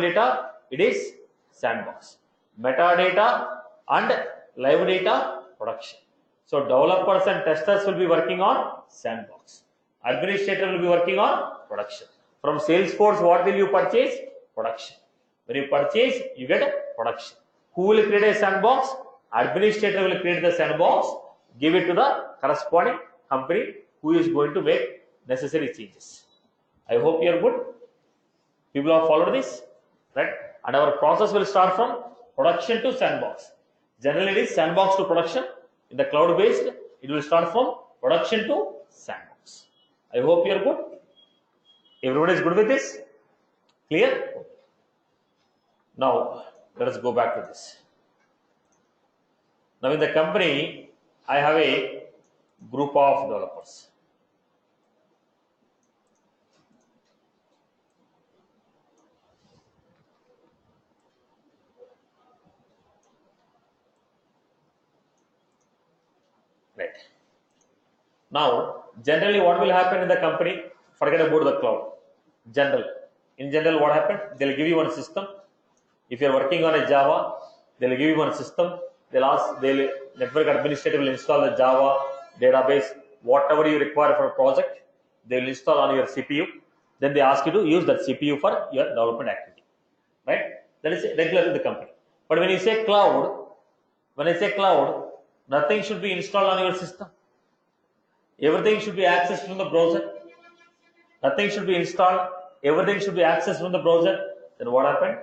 data, it is sandbox. Metadata and live data, production. So developers and testers will be working on sandbox. Administrator will be working on production. From Salesforce, what will you purchase? Production. When you purchase, you get production. Who will create a sandbox? Administrator will create the sandbox, give it to the corresponding company who is going to make necessary changes. I hope you are good. People have followed this, right? And our process will start from production to sandbox. Generally, it is sandbox to production. In the cloud based, it will start from production to sandbox. I hope you are good. Everyone is good with this? Clear? Now, let us go back to this. Now, in the company, I have a group of developers. Right. Now, generally, what will happen in the company? Forget about the cloud. In general, what happens? They'll give you one system. If you're working on a Java, they'll give you one system. They'll network administrator will install the Java database, whatever you require for a project, they will install on your CPU. Then they ask you to use that CPU for your development activity. Right? That is regular in the company. But when you say cloud, nothing should be installed on your system. Everything should be accessed from the browser. Nothing should be installed. Everything should be accessed from the browser. Then what happened?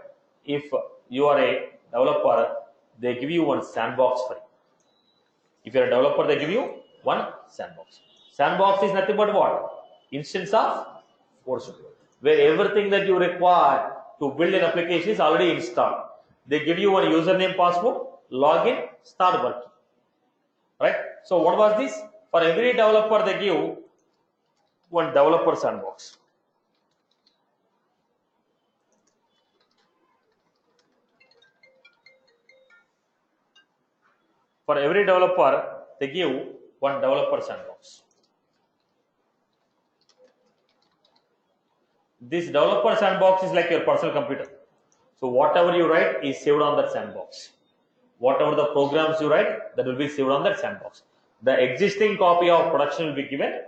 If you are a developer, they give you one sandbox for you. If you are a developer, they give you one sandbox. Sandbox is nothing but what? Instance of Force, where everything that you require to build an application is already installed. They give you one username, password, login, start working. Right? So what was this? For every developer, they give one developer sandbox. For every developer, they give one developer sandbox. This developer sandbox is like your personal computer. So whatever you write is saved on that sandbox. Whatever the programs you write, that will be saved on that sandbox. The existing copy of production will be given.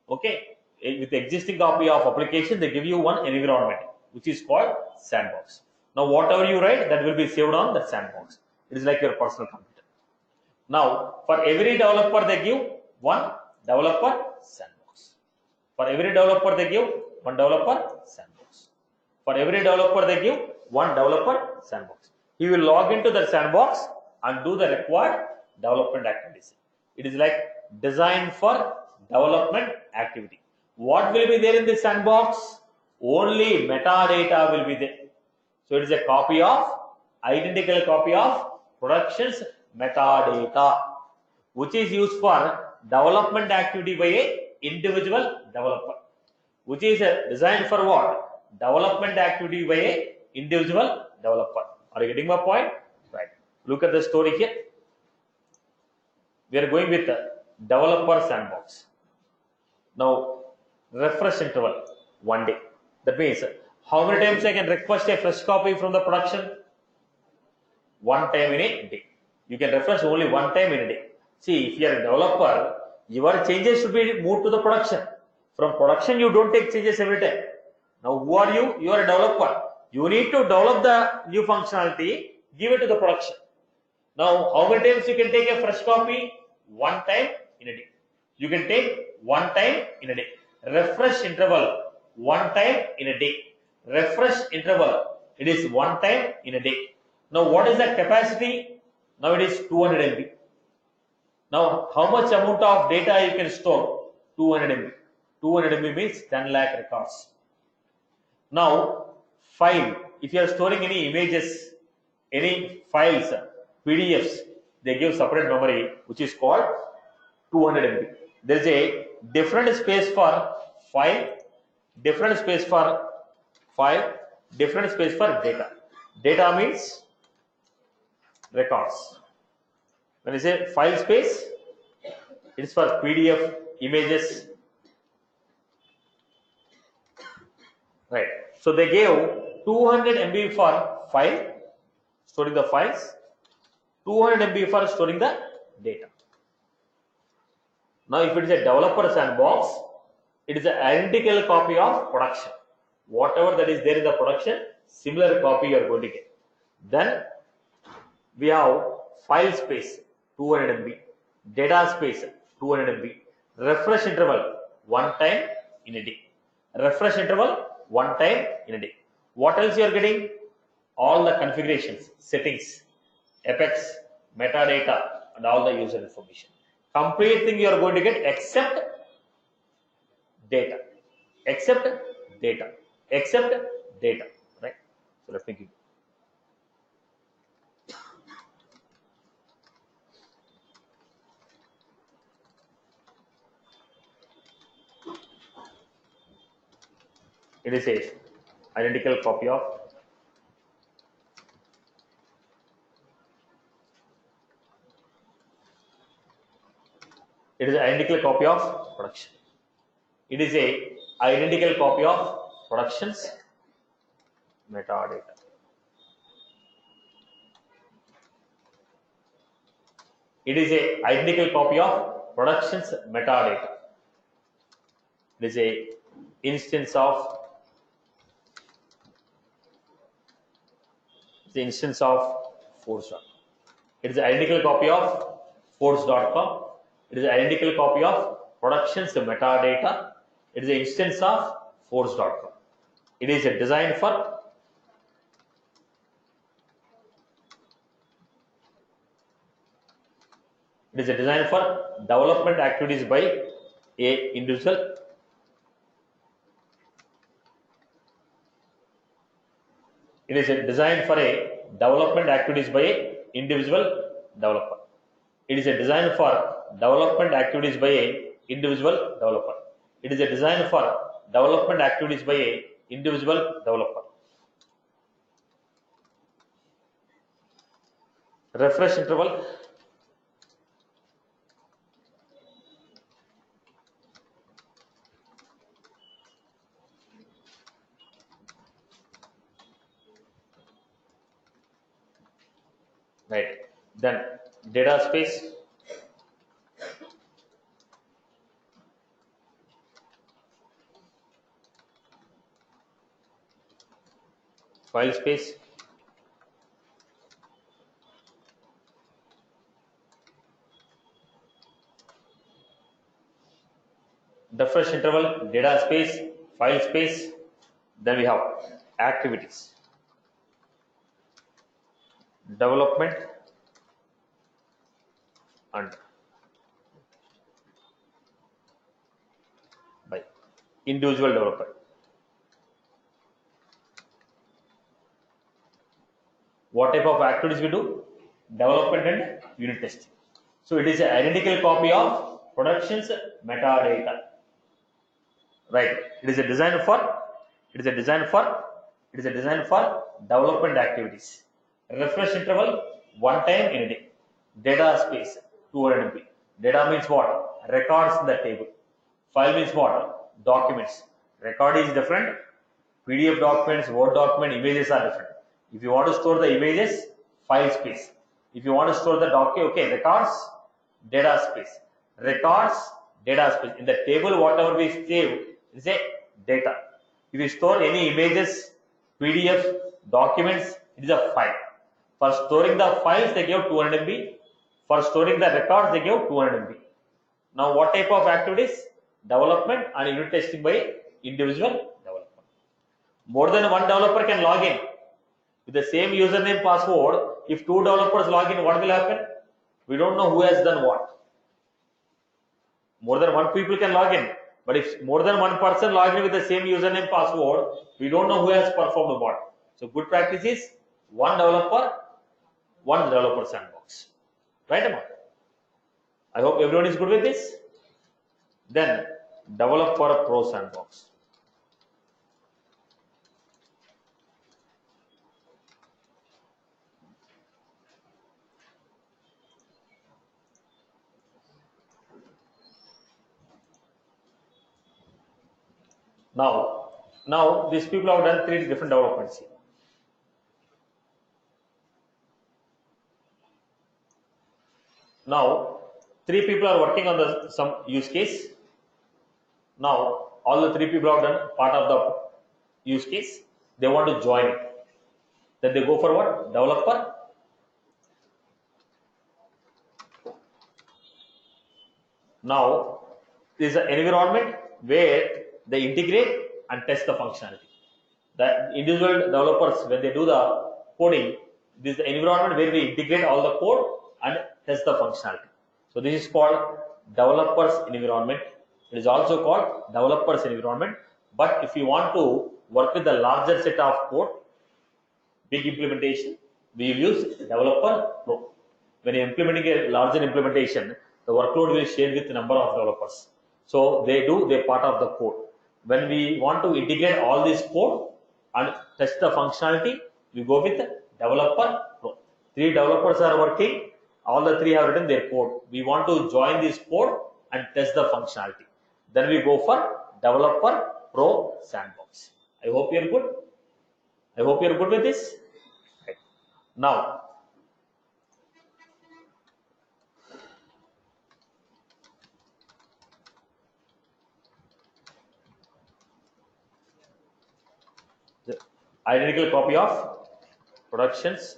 Okay, with the existing copy of application, they give you one environment, which is called sandbox. Now whatever you write, that will be saved on that sandbox. It is like your personal computer. Now, for every developer, they give one developer sandbox. For every developer, they give one developer sandbox. For every developer, they give one developer sandbox. He will log into the sandbox and do the required development activities. It is like designed for development activity. What will be there in the sandbox? Only metadata will be there. So it is a copy of, identical copy of production's metadata, which is used for development activity by a individual developer, which is designed for what? Development activity by a individual developer. Are you getting my point? Right. Look at the story here. We are going with the developer sandbox. Now, refresh interval 1 day. That means how many times I can request a fresh copy from the production? 1 time in a day. You can refresh only 1 time in a day. See, if you are a developer, your changes should be moved to the production. From production, you don't take changes every time. Now, who are you? You are a developer. You need to develop the new functionality, give it to the production. Now, how many times you can take a fresh copy? 1 time in a day. You can take 1 time in a day. Refresh interval 1 time in a day. Refresh interval, it is 1 time in a day. Now, what is the capacity? Now it is 200 MB. Now, how much amount of data you can store? 200 MB. 200 MB means 10 lakh records. Now, file. If you are storing any images, any files, PDFs, they give separate memory, which is called 200 MB. There is a different space for file, different space for file, different space for data. Data means records. When you say file space, it is for PDF, images. Right. So they gave 200 MB for file, storing the files, 200 MB for storing the data. Now, if it is a developer sandbox, it is an identical copy of production. Whatever that is there in the production, similar copy you are going to get. Then we have file space 200 MB, data space 200 MB, refresh interval 1 time in a day. Refresh interval 1 time in a day. What else you are getting? All the configurations, settings, apex, metadata, and all the user information. Complete thing you are going to get except data, except data, except data. Right? So let me give you. It is a identical copy of production. It is a identical copy of production's metadata. It is a identical copy of production's metadata. It is a instance of force.com. It is an identical copy of force.com. It is an identical copy of production's metadata. It is an instance of force.com. It is designed for It is a design for development activities by a individual. It is a design for a development activities by a individual developer. It is a design for development activities by a individual developer. It is a design for development activities by a individual developer. Refresh interval. Right. Then data space. File space. Refresh interval, data space, file space. Then we have activities. Development and by individual developer. What type of activities we do? Development and unit testing. So it is an identical copy of production's metadata. Right. It is a design for development activities. Refresh interval 1 time in a day. Data space 200 MB. Data means what? Records in the table. File means what? Documents. Record is different. PDF documents, Word document, images are different. If you want to store the images, file space. If you want to store the document, okay, records, data space. Records, data space. In the table, whatever we save is a data. If you store any images, PDF, documents, it is a file. For storing the files, they give 200 MB. For storing the records, they give 200 MB. Now, what type of activities? Development and unit testing by individual developer. More than one developer can log in with the same username password. If two developers log in, what will happen? We don't know who has done what. More than one people can log in, but if more than one person log in with the same username password, we don't know who has performed what. So good practice is one developer sandbox. Right, Amma? I hope everyone is good with this. Then developer pro sandbox. Now these people have done 3 different developments here. Now 3 people are working on some use case. Now all the 3 people have done part of the use case. They want to join it. Then they go for what? Developer. Now this is an environment where they integrate and test the functionality. The individual developers, when they do the coding, this is the environment where we integrate all the code and test the functionality. So this is called developers environment. It is also called developers environment. But if you want to work with the larger set of code, big implementation, we will use developer pro. When you're implementing a larger implementation, the workload will share with a number of developers. So they do their part of the code. When we want to integrate all this code and test the functionality, we go with developer pro. 3 developers are working, all the 3 have written their code. We want to join this code and test the functionality. Then we go for developer pro sandbox. I hope you are good. I hope you are good with this. Right. Now, the identical copy of productions.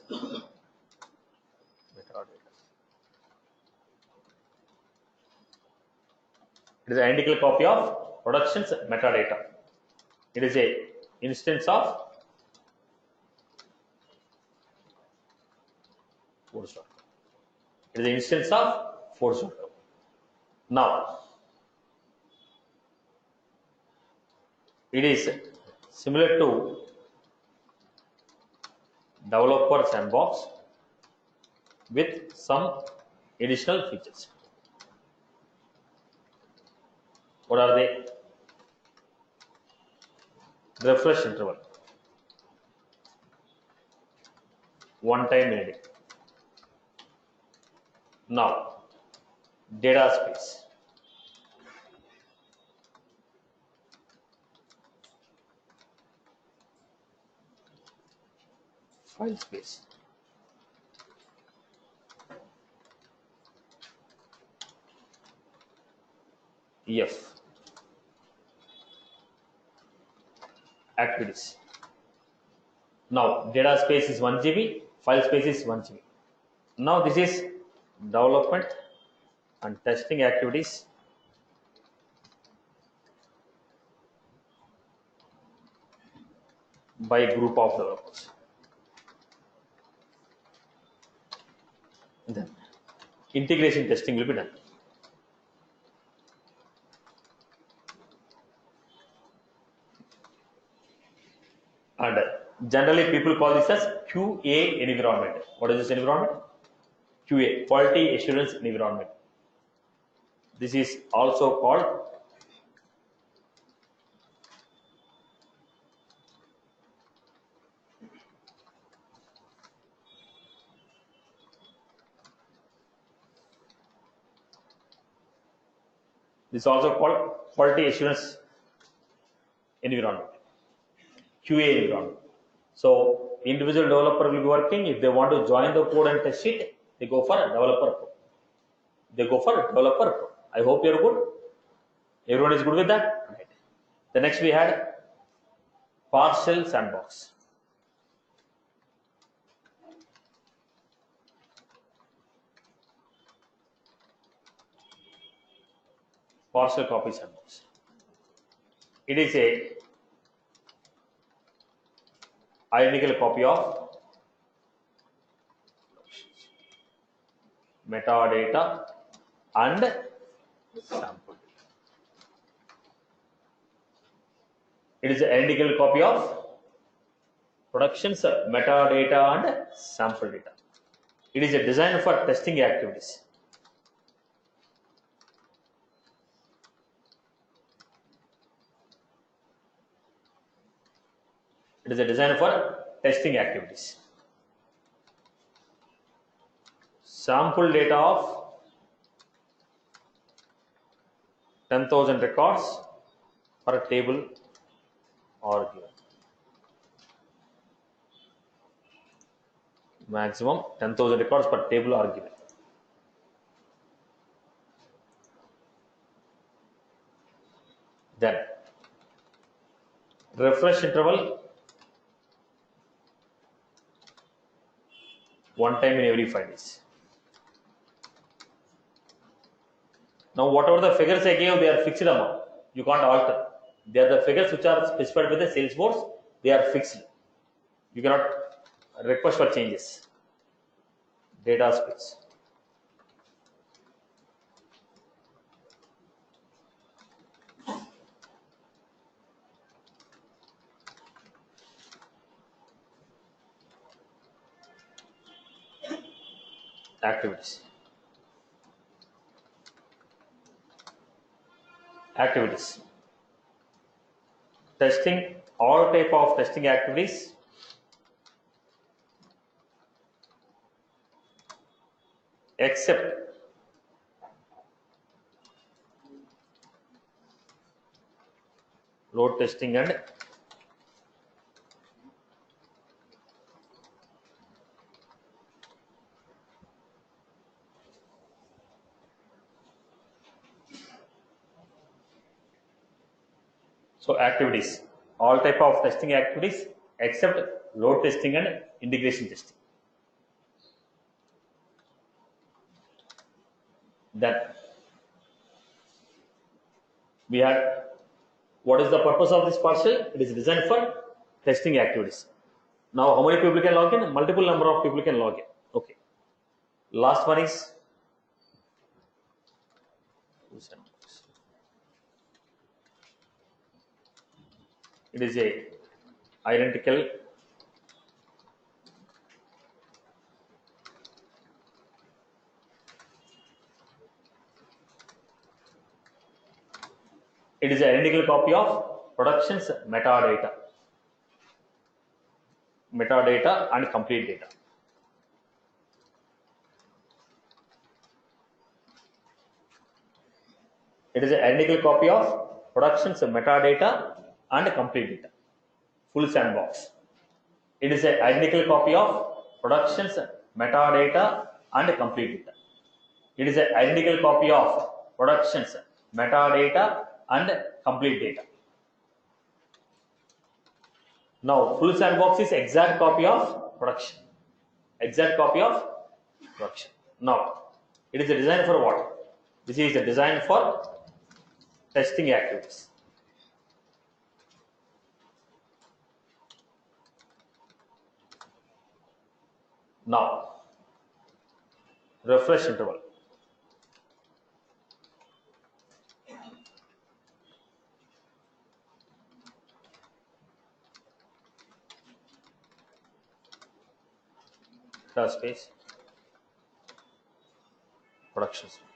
It is an identical copy of productions metadata. It is a instance of it is an instance of force. Now, it is similar to developer sandbox with some additional features. What are they? Refresh interval, one time in a day. Now, data space. File space. F. Activities. Now, data space is 1 GB, file space is 1 GB. Now, this is development and testing activities. By group of developers. Then integration testing will be done. And generally people call this as QA environment. What is this environment? QA, quality assurance environment. This is also called quality assurance environment, QA environment. So individual developer will be working. If they want to join the code and test it, they go for developer pro. I hope you're good. Everyone is good with that? Right. The next we had partial sandbox. Partial copy sandbox. It is a identical copy of metadata and sample. It is an identical copy of productions, metadata and sample data. It is a design for testing activities. It is a design for testing activities. Sample data of 10,000 records per table are given. Maximum 10,000 records per table are given. Then refresh interval, one time in every 5 days. Now whatever the figures I gave, they are fixed amount. You can't alter. They are the figures which are specified with the Salesforce. They are fixed. You cannot request for changes. Data space. Activities. Activities. Testing, all type of testing activities except load testing and so activities, all type of testing activities except load testing and integration testing. Then we had, what is the purpose of this partial? It is designed for testing activities. Now how many people can log in? Multiple number of people can log in. Okay. Last one is Full sandbox. It is a identical copy of production's metadata and complete data. It is an identical copy of production's metadata and complete data. Full sandbox. It is an identical copy of production's metadata and complete data. It is an identical copy of production's metadata and complete data. Now, full sandbox is exact copy of production. Exact copy of production. Now, it is a design for what? This is a design for testing activities. Now, refresh interval. Class space. Production space.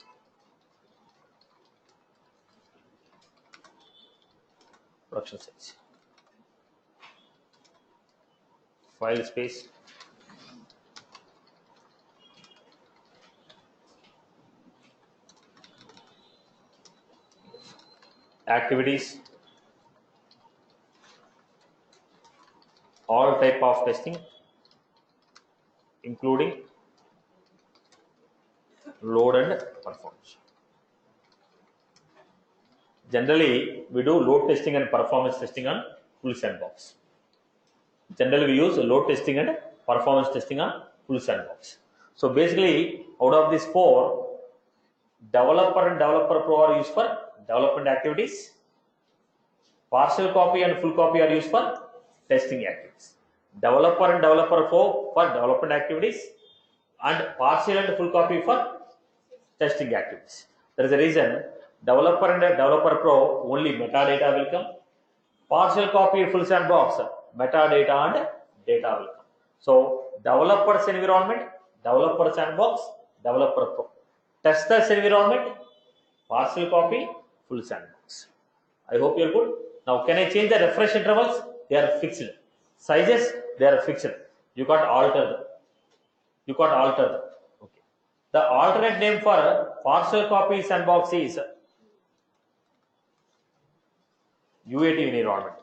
Production space. File space. Activities. All type of testing, including load and performance. Generally, we do load testing and performance testing on full sandbox. Generally, we use load testing and performance testing on full sandbox. So basically, out of these four, developer and developer pro are used for development activities. Partial copy and full copy are used for testing activities. Developer and developer pro for development activities, and partial and full copy for testing activities. There is a reason developer and developer pro only metadata will come. Partial copy full sandbox, metadata and data will come. So developer's environment, developer sandbox, developer pro. Tester's environment, partial copy, full sandbox. I hope you are good. Now, can I change the refresh intervals? They are fixed. Sizes, they are fixed. You got altered. Okay. The alternate name for partial copy sandbox is UAT environment.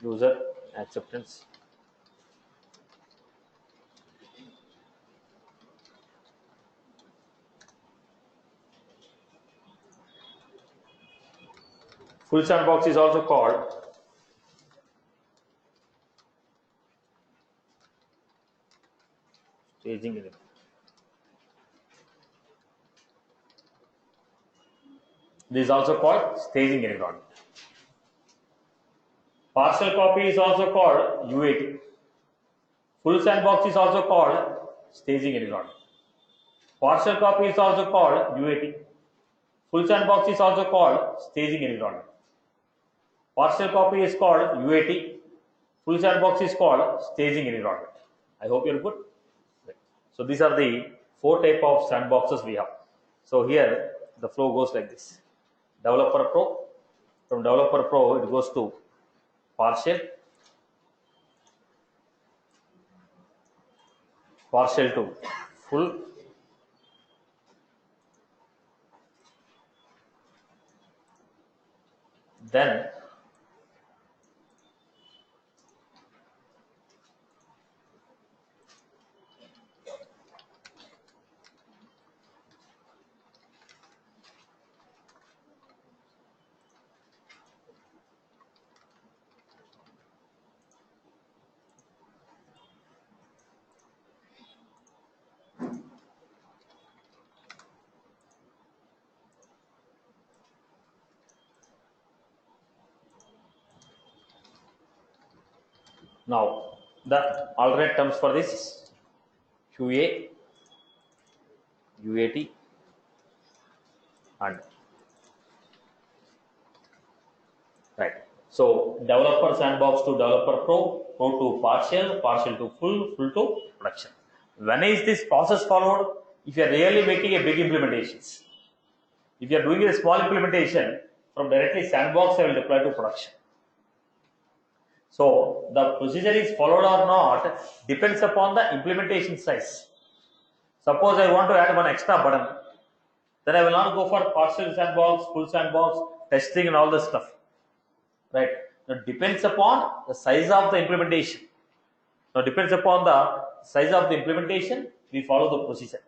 User acceptance. Full sandbox is also called staging environment. This is also called staging environment. Partial copy is also called UAT. Full sandbox is also called staging environment. Partial copy is also called UAT. Full sandbox is also called staging environment. Partial copy is called UAT. Full sandbox is called staging environment. I hope you're good. So these are the four type of sandboxes we have. So here the flow goes like this. Developer pro. From developer pro it goes to partial. Partial to full. Then now The alternate terms for this QA, UAT, and right. So developer sandbox to developer pro, pro to partial, partial to full, full to production. When is this process followed? If you are really making a big implementations. If you are doing a small implementation, from directly sandbox I will deploy to production. So the procedure is followed or not depends upon the implementation size. Suppose I want to add one extra button, then I will not go for partial sandbox, full sandbox, testing and all this stuff. Right? Now depends upon the size of the implementation. Now depends upon the size of the implementation, we follow the procedure.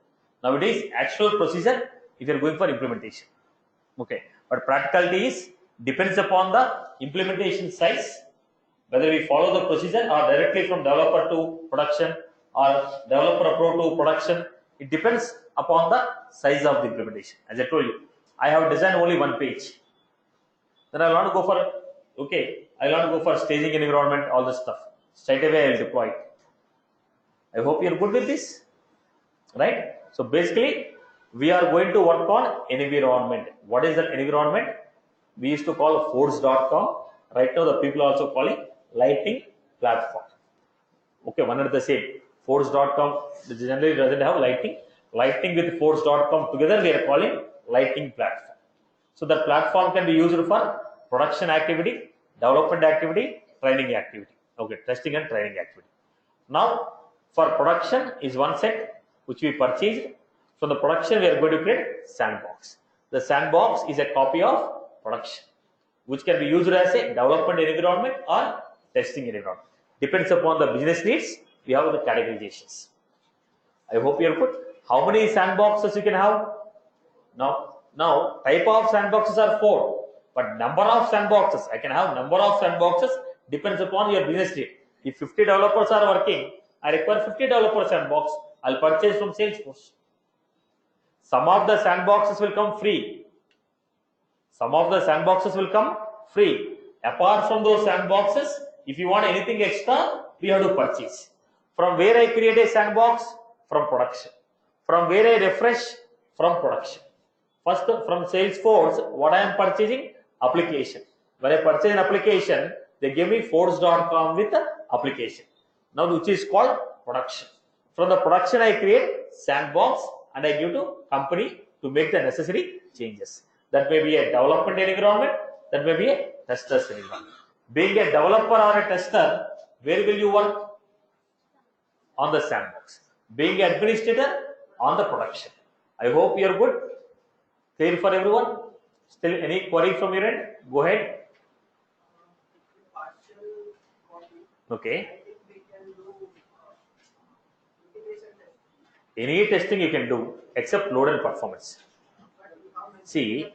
Now it is actual procedure if you are going for implementation. Okay, but practicality is depends upon the implementation size, whether we follow the procedure or directly from developer to production or developer pro to production. It depends upon the size of the implementation. As I told you, I have designed only one page. Then I will not go for, okay, I will not go for staging environment, all this stuff. Straight away I will deploy it. I hope you are good with this, right? So basically, we are going to work on environment. What is that environment? We used to call force.com. Right now, the people are also calling Lightning platform. Okay, one and the same. Force.com generally doesn't have Lightning. Lightning with force.com together, we are calling Lightning platform. So the platform can be used for production activity, development activity, training activity. Okay, testing and training activity. Now, for production is one set which we purchased. From the production, we are going to create sandbox. The sandbox is a copy of production, which can be used as a development environment or testing environment. Depends upon the business needs, we have the categorizations. I hope you are good. How many sandboxes you can have? Now type of sandboxes are 4, but number of sandboxes, I can have number of sandboxes depends upon your business need. If 50 developers are working, I require 50 developer sandbox, I'll purchase from Salesforce. Some of the sandboxes will come free. Some of the sandboxes will come free. Apart from those sandboxes, if you want anything extra, we have to purchase. From where I create a sandbox? From production. From where I refresh? From production. First, from Salesforce, what I am purchasing? Application. When I purchase an application, they give me force.com with the application. Now, which is called production. From the production, I create sandbox and I give to company to make the necessary changes. That may be a development environment, that may be a tester's environment. Being a developer or a tester, where will you work? On the sandbox. Being an administrator, on the production. I hope you are good. Clear for everyone? Still any query from your end? Go ahead. Okay. Any testing you can do except load and performance. See,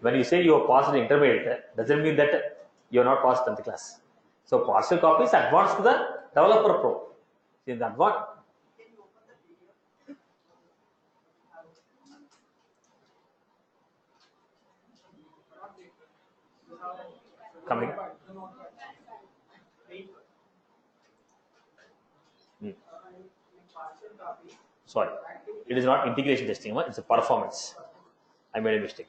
when you say you have passed the intermediate, doesn't mean that you are not passed 10th class. So partial copy is advanced to the developer pro. See, the advanced. Coming. Sorry, it is not integration testing, it's a performance. I made a mistake.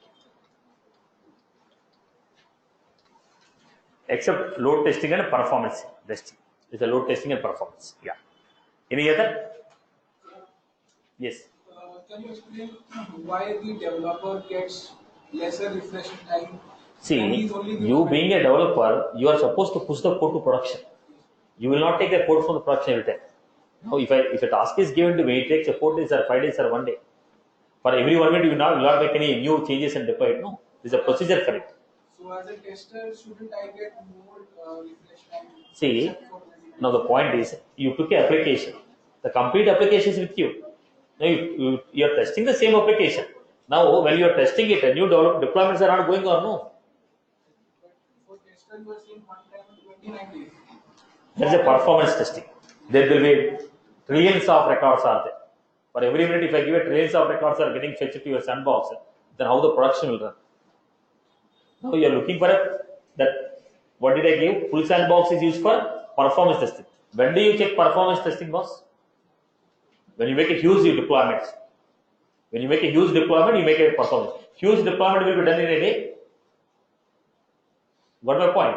Except load testing and performance testing. It's a load testing and performance. Yeah. Any other? Yes. Can you explain why the developer gets lesser refresh time? See, you being a developer, you are supposed to push the code to production. You will not take a code from the production every time. Now, if a task is given to me, it takes 4 days or 5 days or 1 day. For every 1 minute, you will not make any new changes and deploy it. No, there is a procedure for it. So, as a tester, shouldn't I get more refresh time? See, now the point is, you took an application. The complete application is with you. Now, you are testing the same application. Now, when you are testing it, new deployments are not going on, no? For tester, you are saying 1 time 29 days. There is a performance testing. There will be trillions of records are there. For every minute, if I give a trillions of records are getting fetched to your sandbox, then how the production will run? Now you are looking for that. What did I give? Full sandbox is used for performance testing. When do you check performance testing, boss? When you make a huge deployment. When you make a huge deployment, you make a performance. Huge deployment will be done in a day. Got my point?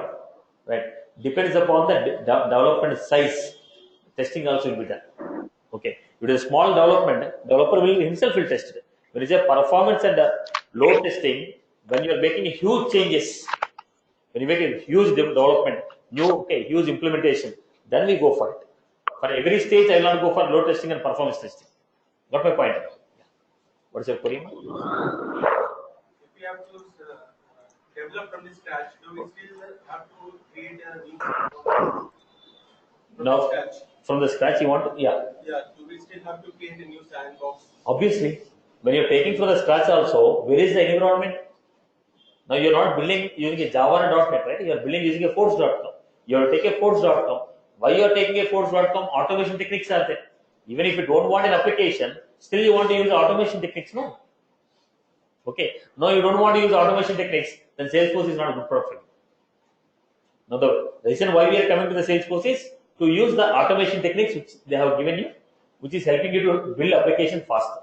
Right. Depends upon the development size. Testing also will be done. Okay. If it is a small development, developer will himself will test it. When it is a performance and load testing, when you are making huge changes, when you make a huge development, huge implementation, then we go for it. For every stage, I will not go for load testing and performance testing. Got my point? Yeah. What is your query? If we have to develop from the scratch, do we still have to create a new from Now, the scratch? from the scratch, you want to, yeah. Yeah, do we still have to create a new sandbox? Obviously, when you're taking from the scratch also, where is the environment? Now you're not building using a Java and .NET, right? You're building using a force.com. You have to take a force.com. Why you are taking a force.com? Automation techniques are there. Even if you don't want an application, still you want to use automation techniques, no? Okay. No, you don't want to use automation techniques, then Salesforce is not a good product for you. Now the reason why we are coming to the Salesforce is to use the automation techniques which they have given you, which is helping you to build application faster.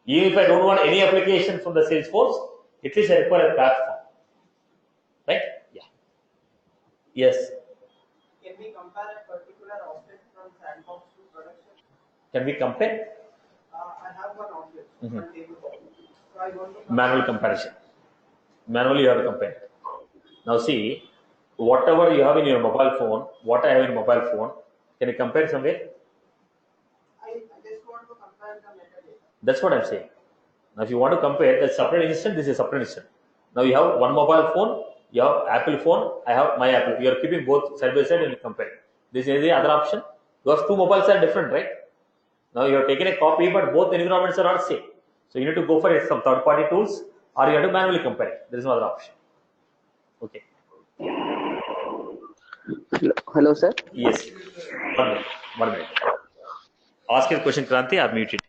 Even if I don't want any application from the Salesforce, at least I require a platform. Right? Yeah. Yes. Can we compare a particular object from sandbox to production? Can we compare? I have one object, one table. So I want to Manual comparison. Manually you have to compare. Now see, whatever you have in your mobile phone, what I have in mobile phone, can you compare somewhere? I just want to compare the metadata. That's what I'm saying. Now if you want to compare, that's separate instant, this is separate instant. Now you have one mobile phone, you have Apple phone, I have my Apple. You are keeping both side by side and you compare. This is the other option. Because two mobiles are different, right? Now you are taking a copy, but both environments are not same. So you need to go for some third-party tools, or you have to manually compare it. There is no other option. Okay. Hello, sir. Yes. 1 minute. 1 minute. Ask your question, Kranti. I have muted.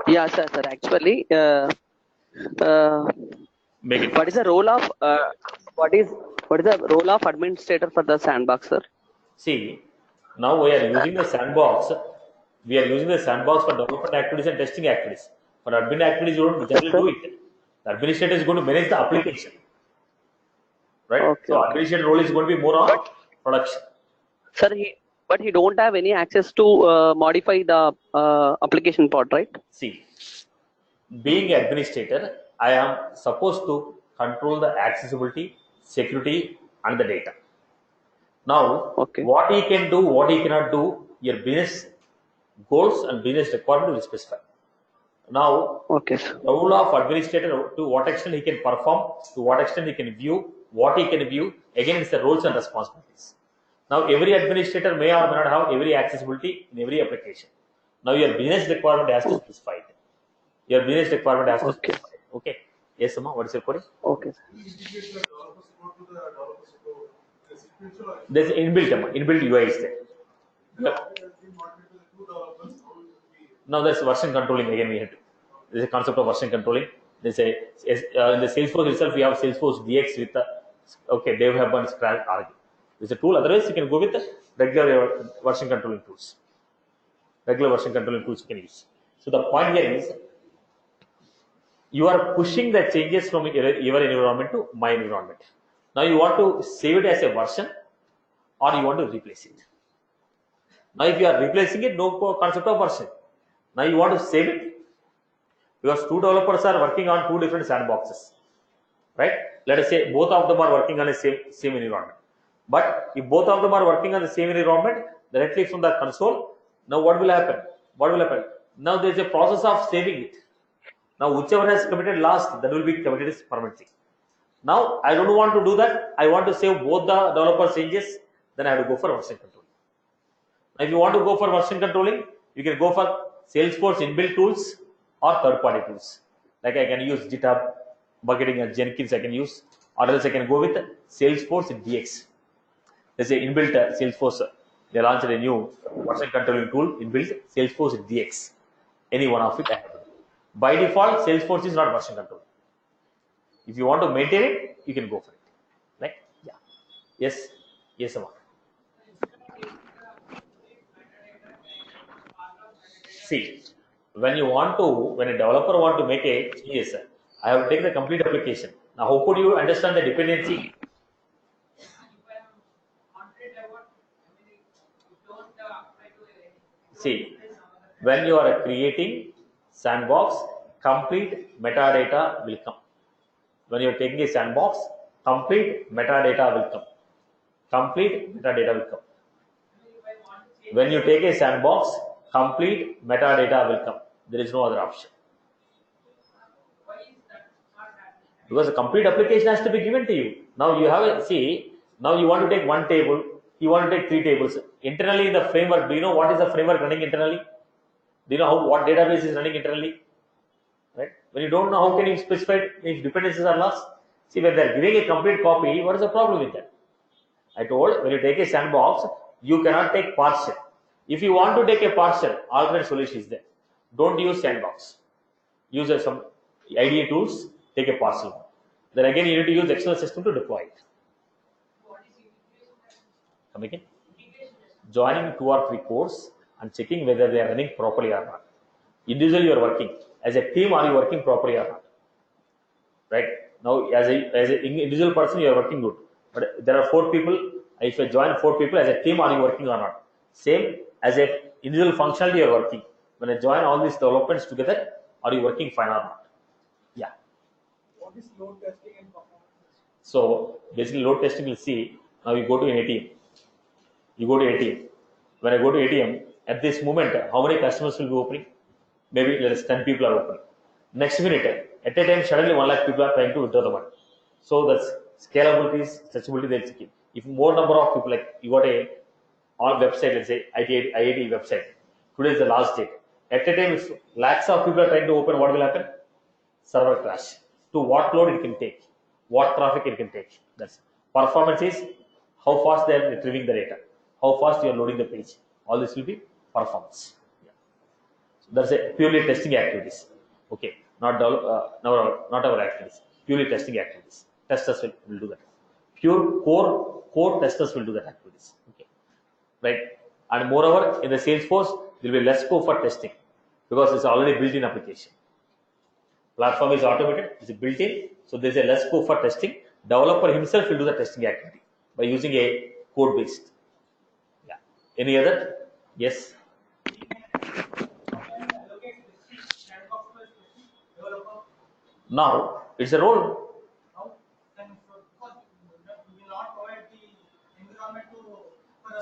Yeah, sir. Actually, Make it. what is the role of what is the role of administrator for the sandbox, sir? See, now we are using the sandbox. We are using the sandbox for development activities and testing activities. For admin activities, you don't generally do it. The administrator is going to manage the application. Right? Okay, So okay. administrator role is going to be more on production. Sir, he don't have any access to modify the application part, right? See, being administrator, I am supposed to control the accessibility, security, and the data. Now, Okay. what he can do, what he cannot do, your business goals and business requirement will specify. Now, Okay, sir. the role of administrator, to what extent he can perform, to what extent he can view, what he can view, again it's the roles and responsibilities. Now, every administrator may or may not have every accessibility in every application. Now, your business requirement has to specify it. Your business requirement has to specify it. Okay. Yes, Amma, what is your query? Okay, sir. Integrate the developer support to the developer support. The sequential or There's inbuilt, Amma, inbuilt UI is there. the object has been modeled to the two developers. How it will be? Now, there's version controlling again. We had to. There's a concept of version controlling. There's a in the Salesforce itself, we have Salesforce DX with the they have one Scratch RG. There's a tool. Otherwise, you can go with the regular version controlling tools. Regular version controlling tools you can use. So the point here is you are pushing the changes from your environment to my environment. Now you want to save it as a version or you want to replace it. Now if you are replacing it, no concept of version. Now you want to save it because two developers are working on two different sandboxes. Right? Let us say both of them are working on the same environment. But if both of them are working on the same environment, directly from the console, now what will happen? What will happen? Now there is a process of saving it. Now whichever has committed last, that will be committed as permanently. Now I don't want to do that. I want to save both the developer changes. Then I have to go for version controlling. Now if you want to go for version controlling, you can go for Salesforce inbuilt tools or third-party tools. Like I can use GitHub, bucketing and Jenkins I can use, or else I can go with Salesforce DX. There's an inbuilt Salesforce. They launched a new version controlling tool inbuilt Salesforce DX. Any one of it I have to do. By default, Salesforce is not version control. If you want to maintain it, you can go for it. Right? Yeah. Yes. Yes, Amma. See, when a developer want to make a changes, I have to take the complete application. Now, how could you understand the dependency? See, when you are creating sandbox, complete metadata will come. When you are taking a sandbox, complete metadata will come. Complete metadata will come. When you take a sandbox, complete metadata will come. There is no other option. Because the complete application has to be given to you. Now you have now you want to take one table, you want to take 3 tables. Internally in the framework, do you know what is the framework running internally? Do you know what database is running internally? Right? When you don't know, how can you specify if dependencies are lost? See, when they're giving a complete copy, what is the problem with that? I told, when you take a sandbox, you cannot take partial. If you want to take a partial, alternate solution is there. Don't use sandbox. Use some IDE tools, take a partial one. Then again, you need to use external system to deploy it. Come again? Joining 2 or 3 codes and checking whether they are running properly or not. Individually, you are working. As a team, are you working properly or not? Right? Now, as an individual person, you are working good. But there are 4 people. If I join 4 people, as a team, are you working or not? Same as a individual functionality, you are working. When I join all these developments together, are you working fine or not? Yeah. What is load testing and performance testing? So basically, load testing will see. Now you go to an ATM. You go to ATM. When I go to ATM, at this moment, how many customers will be opening? Maybe let us 10 people are opening. Next minute, at a time, suddenly 1 lakh people are trying to withdraw the money. So that's scalability, stretchability, they'll check it. If more number of people, like you got a on website, let's say IIT website, today is the last date. At a time, if lakhs of people are trying to open, what will happen? Server crash. To what load it can take, what traffic it can take. That's performance is how fast they are retrieving the data, how fast you are loading the page. All this will be performance. Yeah. So that's a purely testing activities. Okay, not our activities. Purely testing activities. Testers will do that. Pure core testers will do that activities. Okay, right. And moreover, in the Salesforce, there will be less scope for testing because it's already built-in application. Platform is automated, it's built in, so there's a less scope for testing. Developer himself will do the testing activity by using a code based. Yeah. Any other? Yes. Now it's a role.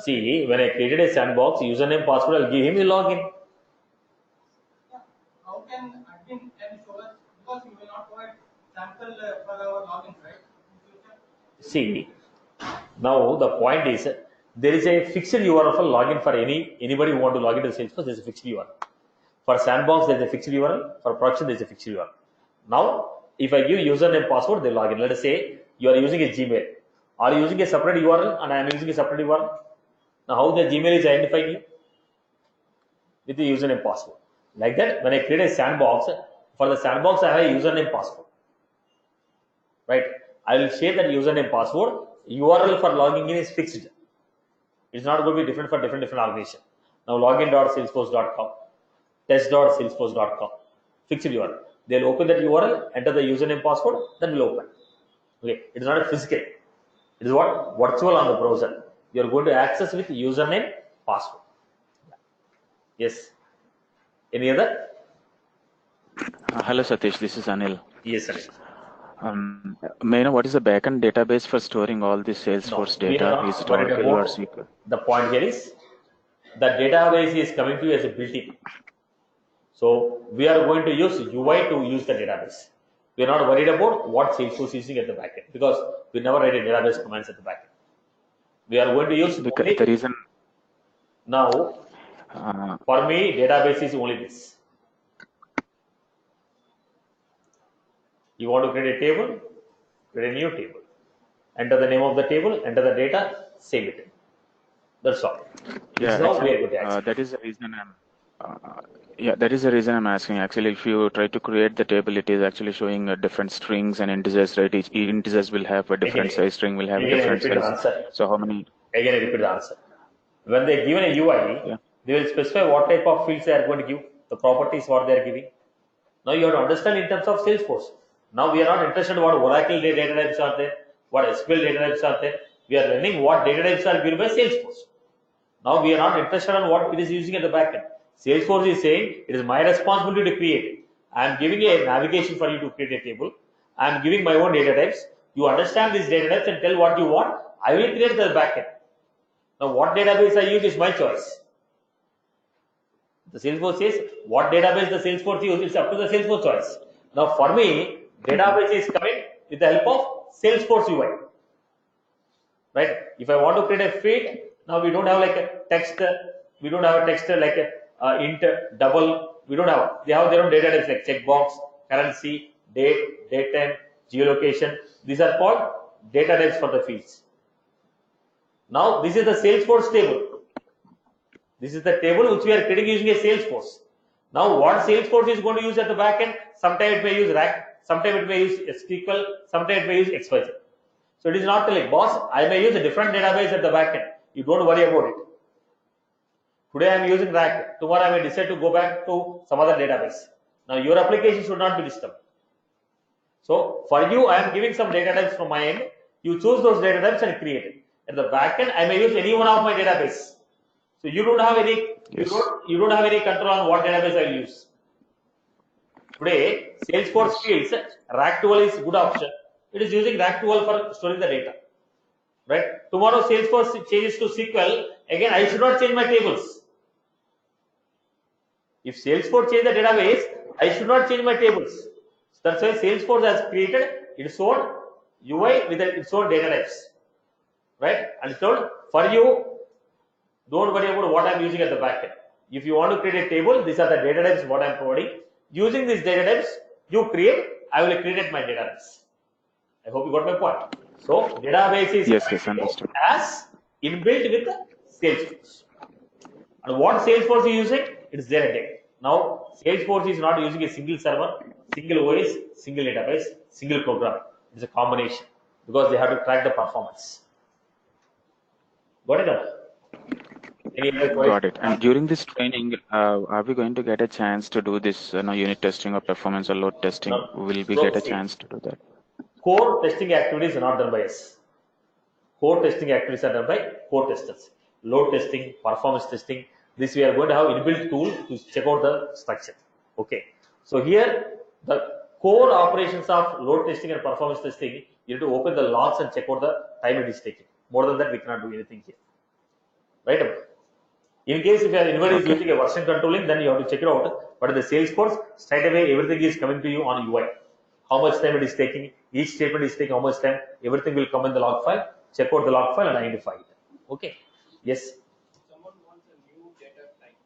See, when I created a sandbox, username, password, I'll give him a login. How can admin can show us, because you will not provide sample for our logins, right? See, now the point is there is a fixed URL for login for anybody who want to log into Salesforce. There is a fixed URL. For sandbox, there is a fixed URL. For production, there is a fixed URL. Now, if I give username, password, they log in. Let us say you are using a Gmail. Are you using a separate URL and I am using a separate URL? Now, how the Gmail is identifying you? With the username, password. Like that, when I create a sandbox, for the sandbox, I have a username, password. Right? I will share that username, password. URL for logging in is fixed. It's not going to be different for different organization. Now, login.salesforce.com, test.salesforce.com, fixed URL. They'll open that URL, enter the username, password, then will open. Okay, it is not a physical. It is what? Virtual on the browser. You are going to access with username, password. Yes. Any other? Hello Satish, this is Anil. Yes, Anil. May I know what is the backend database for storing all the Salesforce data? Is it Oracle or SQL? The point here is the database is coming to you as a built-in. So we are going to use UI to use the database. We are not worried about what Salesforce is using at the backend because we never write a database commands at the backend. We are going to use because the reason now. For me, database is only this. You want to create a table, create a new table. Enter the name of the table, enter the data, save it. That's all. Yeah, actually, that is the reason that is the reason I'm asking. Actually, if you try to create the table, it is actually showing different strings and integers, right? Each integers will have a different size, string will have a different size. So how many? Again, I repeat the answer. When they given a UI, they will specify what type of fields they are going to give. the properties what they are giving. Now you have to understand in terms of Salesforce. Now we are not interested in what Oracle data types are there, what SQL data types are there. We are learning what data types are given by Salesforce. Now we are not interested in what it is using at the backend. Salesforce is saying it is my responsibility to create. I am giving a navigation for you to create a table. I am giving my own data types. You understand these data types and tell what you want. I will create the backend. Now what database I use is my choice. The Salesforce says what database the Salesforce use, it's up to the Salesforce choice. Now for me, database is coming with the help of Salesforce UI. Right? If I want to create a field, now we don't have like a text, we don't have a text like a int, double, we don't have. They have their own data types like checkbox, currency, date, date time, geolocation. These are called data types for the fields. Now this is the Salesforce table. This is the table which we are creating using a Salesforce. Now what Salesforce is going to use at the backend? Sometimes it may use rack, sometimes it may use SQL, sometimes it may use XYZ. So it is not like, boss, I may use a different database at the backend. You don't worry about it. Today I am using rack. Tomorrow I may decide to go back to some other database. Now your application should not be disturbed. So for you, I am giving some data types from my end. You choose those data types and create it. At the backend, I may use any one of my database. So you don't have any, Yes. you don't have any control on what database I will use. Today, Salesforce feels rack12 is good option. It is using rack12 for storing the data. Right? Tomorrow Salesforce changes to SQL. Again, I should not change my tables. If Salesforce change the database, I should not change my tables. That's why Salesforce has created its own UI with its own data types. Right? And it's told for you, don't worry about what I'm using at the backend. If you want to create a table, these are the data types what I'm providing. Using these data types, you create, I will create my database. I hope you got my point. So database is Yes, understood. as inbuilt with the Salesforce. And what Salesforce is using, it is there again. Now Salesforce is not using a single server, single OS, single database, single program. It's a combination because they have to track the performance. Got it? Got it. And during this training, are we going to get a chance to do this unit testing or performance or load testing? No. Will we get a chance to do that? Core testing activities are not done by us. Core testing activities are done by core testers. Load testing, performance testing. This we are going to have inbuilt tool to check out the structure. Okay. So here the core operations of load testing and performance testing, you have to open the logs and check out the time it is taking. More than that, we cannot do anything here. Right? In case if anybody is using a version controlling, then you have to check it out. But in the Salesforce, straight away everything is coming to you on UI. How much time it is taking, each statement is taking how much time, everything will come in the log file. Check out the log file and identify it. Okay. Yes. Someone wants a new data type.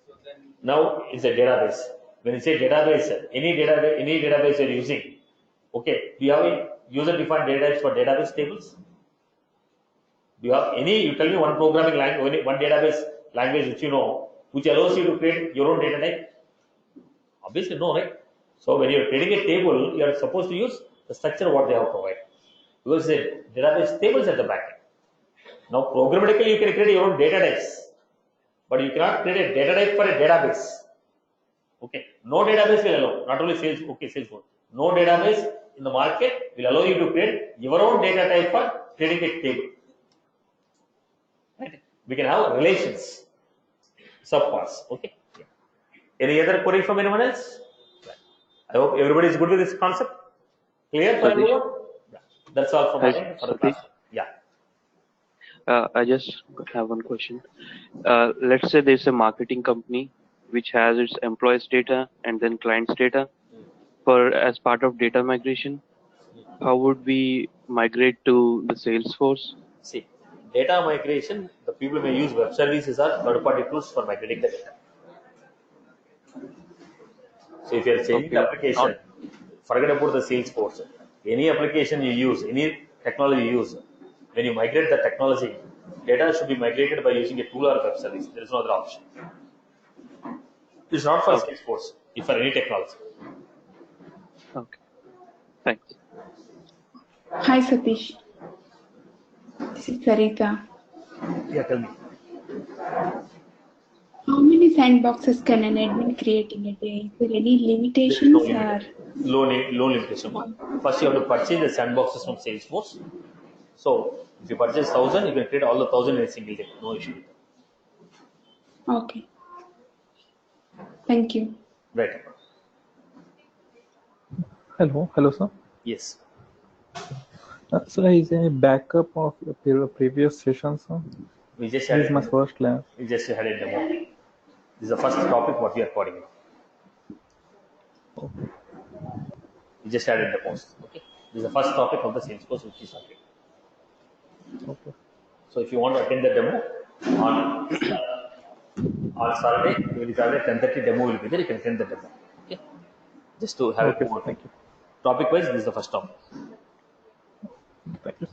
So then Now it's a database. When you say database, any database you are using. Okay. Do you have a user-defined data types for database tables? Do you have any? You tell me one programming language, one database language which you know, which allows you to create your own data type. Obviously, no, right? So when you are creating a table, you are supposed to use the structure what they have provided. Because the database tables at the back end. Now, programmatically, you can create your own data types, but you cannot create a data type for a database. Okay, no database will allow. Not only Salesforce. No database in the market will allow you to create your own data type for creating a table. Right? We can have relations, subparts. Okay. Yeah. Any other query from anyone else? I hope everybody is good with this concept. Clear for everyone? Yeah. That's all from my end for the class. Yeah. I just have one question. Let's say there's a marketing company which has its employees' data and then clients' data. For as part of data migration, how would we migrate to the Salesforce? See, data migration, the people may use web services or third-party tools for migrating the data. So if you are changing the application, forget about the Salesforce. Any application you use, any technology you use, when you migrate the technology, data should be migrated by using a tool or a web service. There is no other option. It's not for Salesforce, it's for any technology. Okay, thanks. Hi Satish, this is Sarita. Yeah, tell me. How many many sandboxes can an admin create in a day? Is there any There is limitations no or? limit. Low limitation. First, you have to purchase the sandboxes from Salesforce. So, if you purchase 1,000, you can create all the 1,000 in a single day. No issue with that. Okay. Thank you. Right. Hello, sir. Yes. So is a backup of your previous session, sir? We just This had is my first class. we just had a demo. This is the first topic what we are recording now. Okay. We just had a demo. Okay. This is the first topic of the Salesforce which is started. Okay. So if you want to attend the demo on Saturday, every Saturday 10:30 demo will be there. You can attend the demo. Okay. Just to have Okay, it sir. more. Thank you. Topic wise, this is the first topic. Thank you.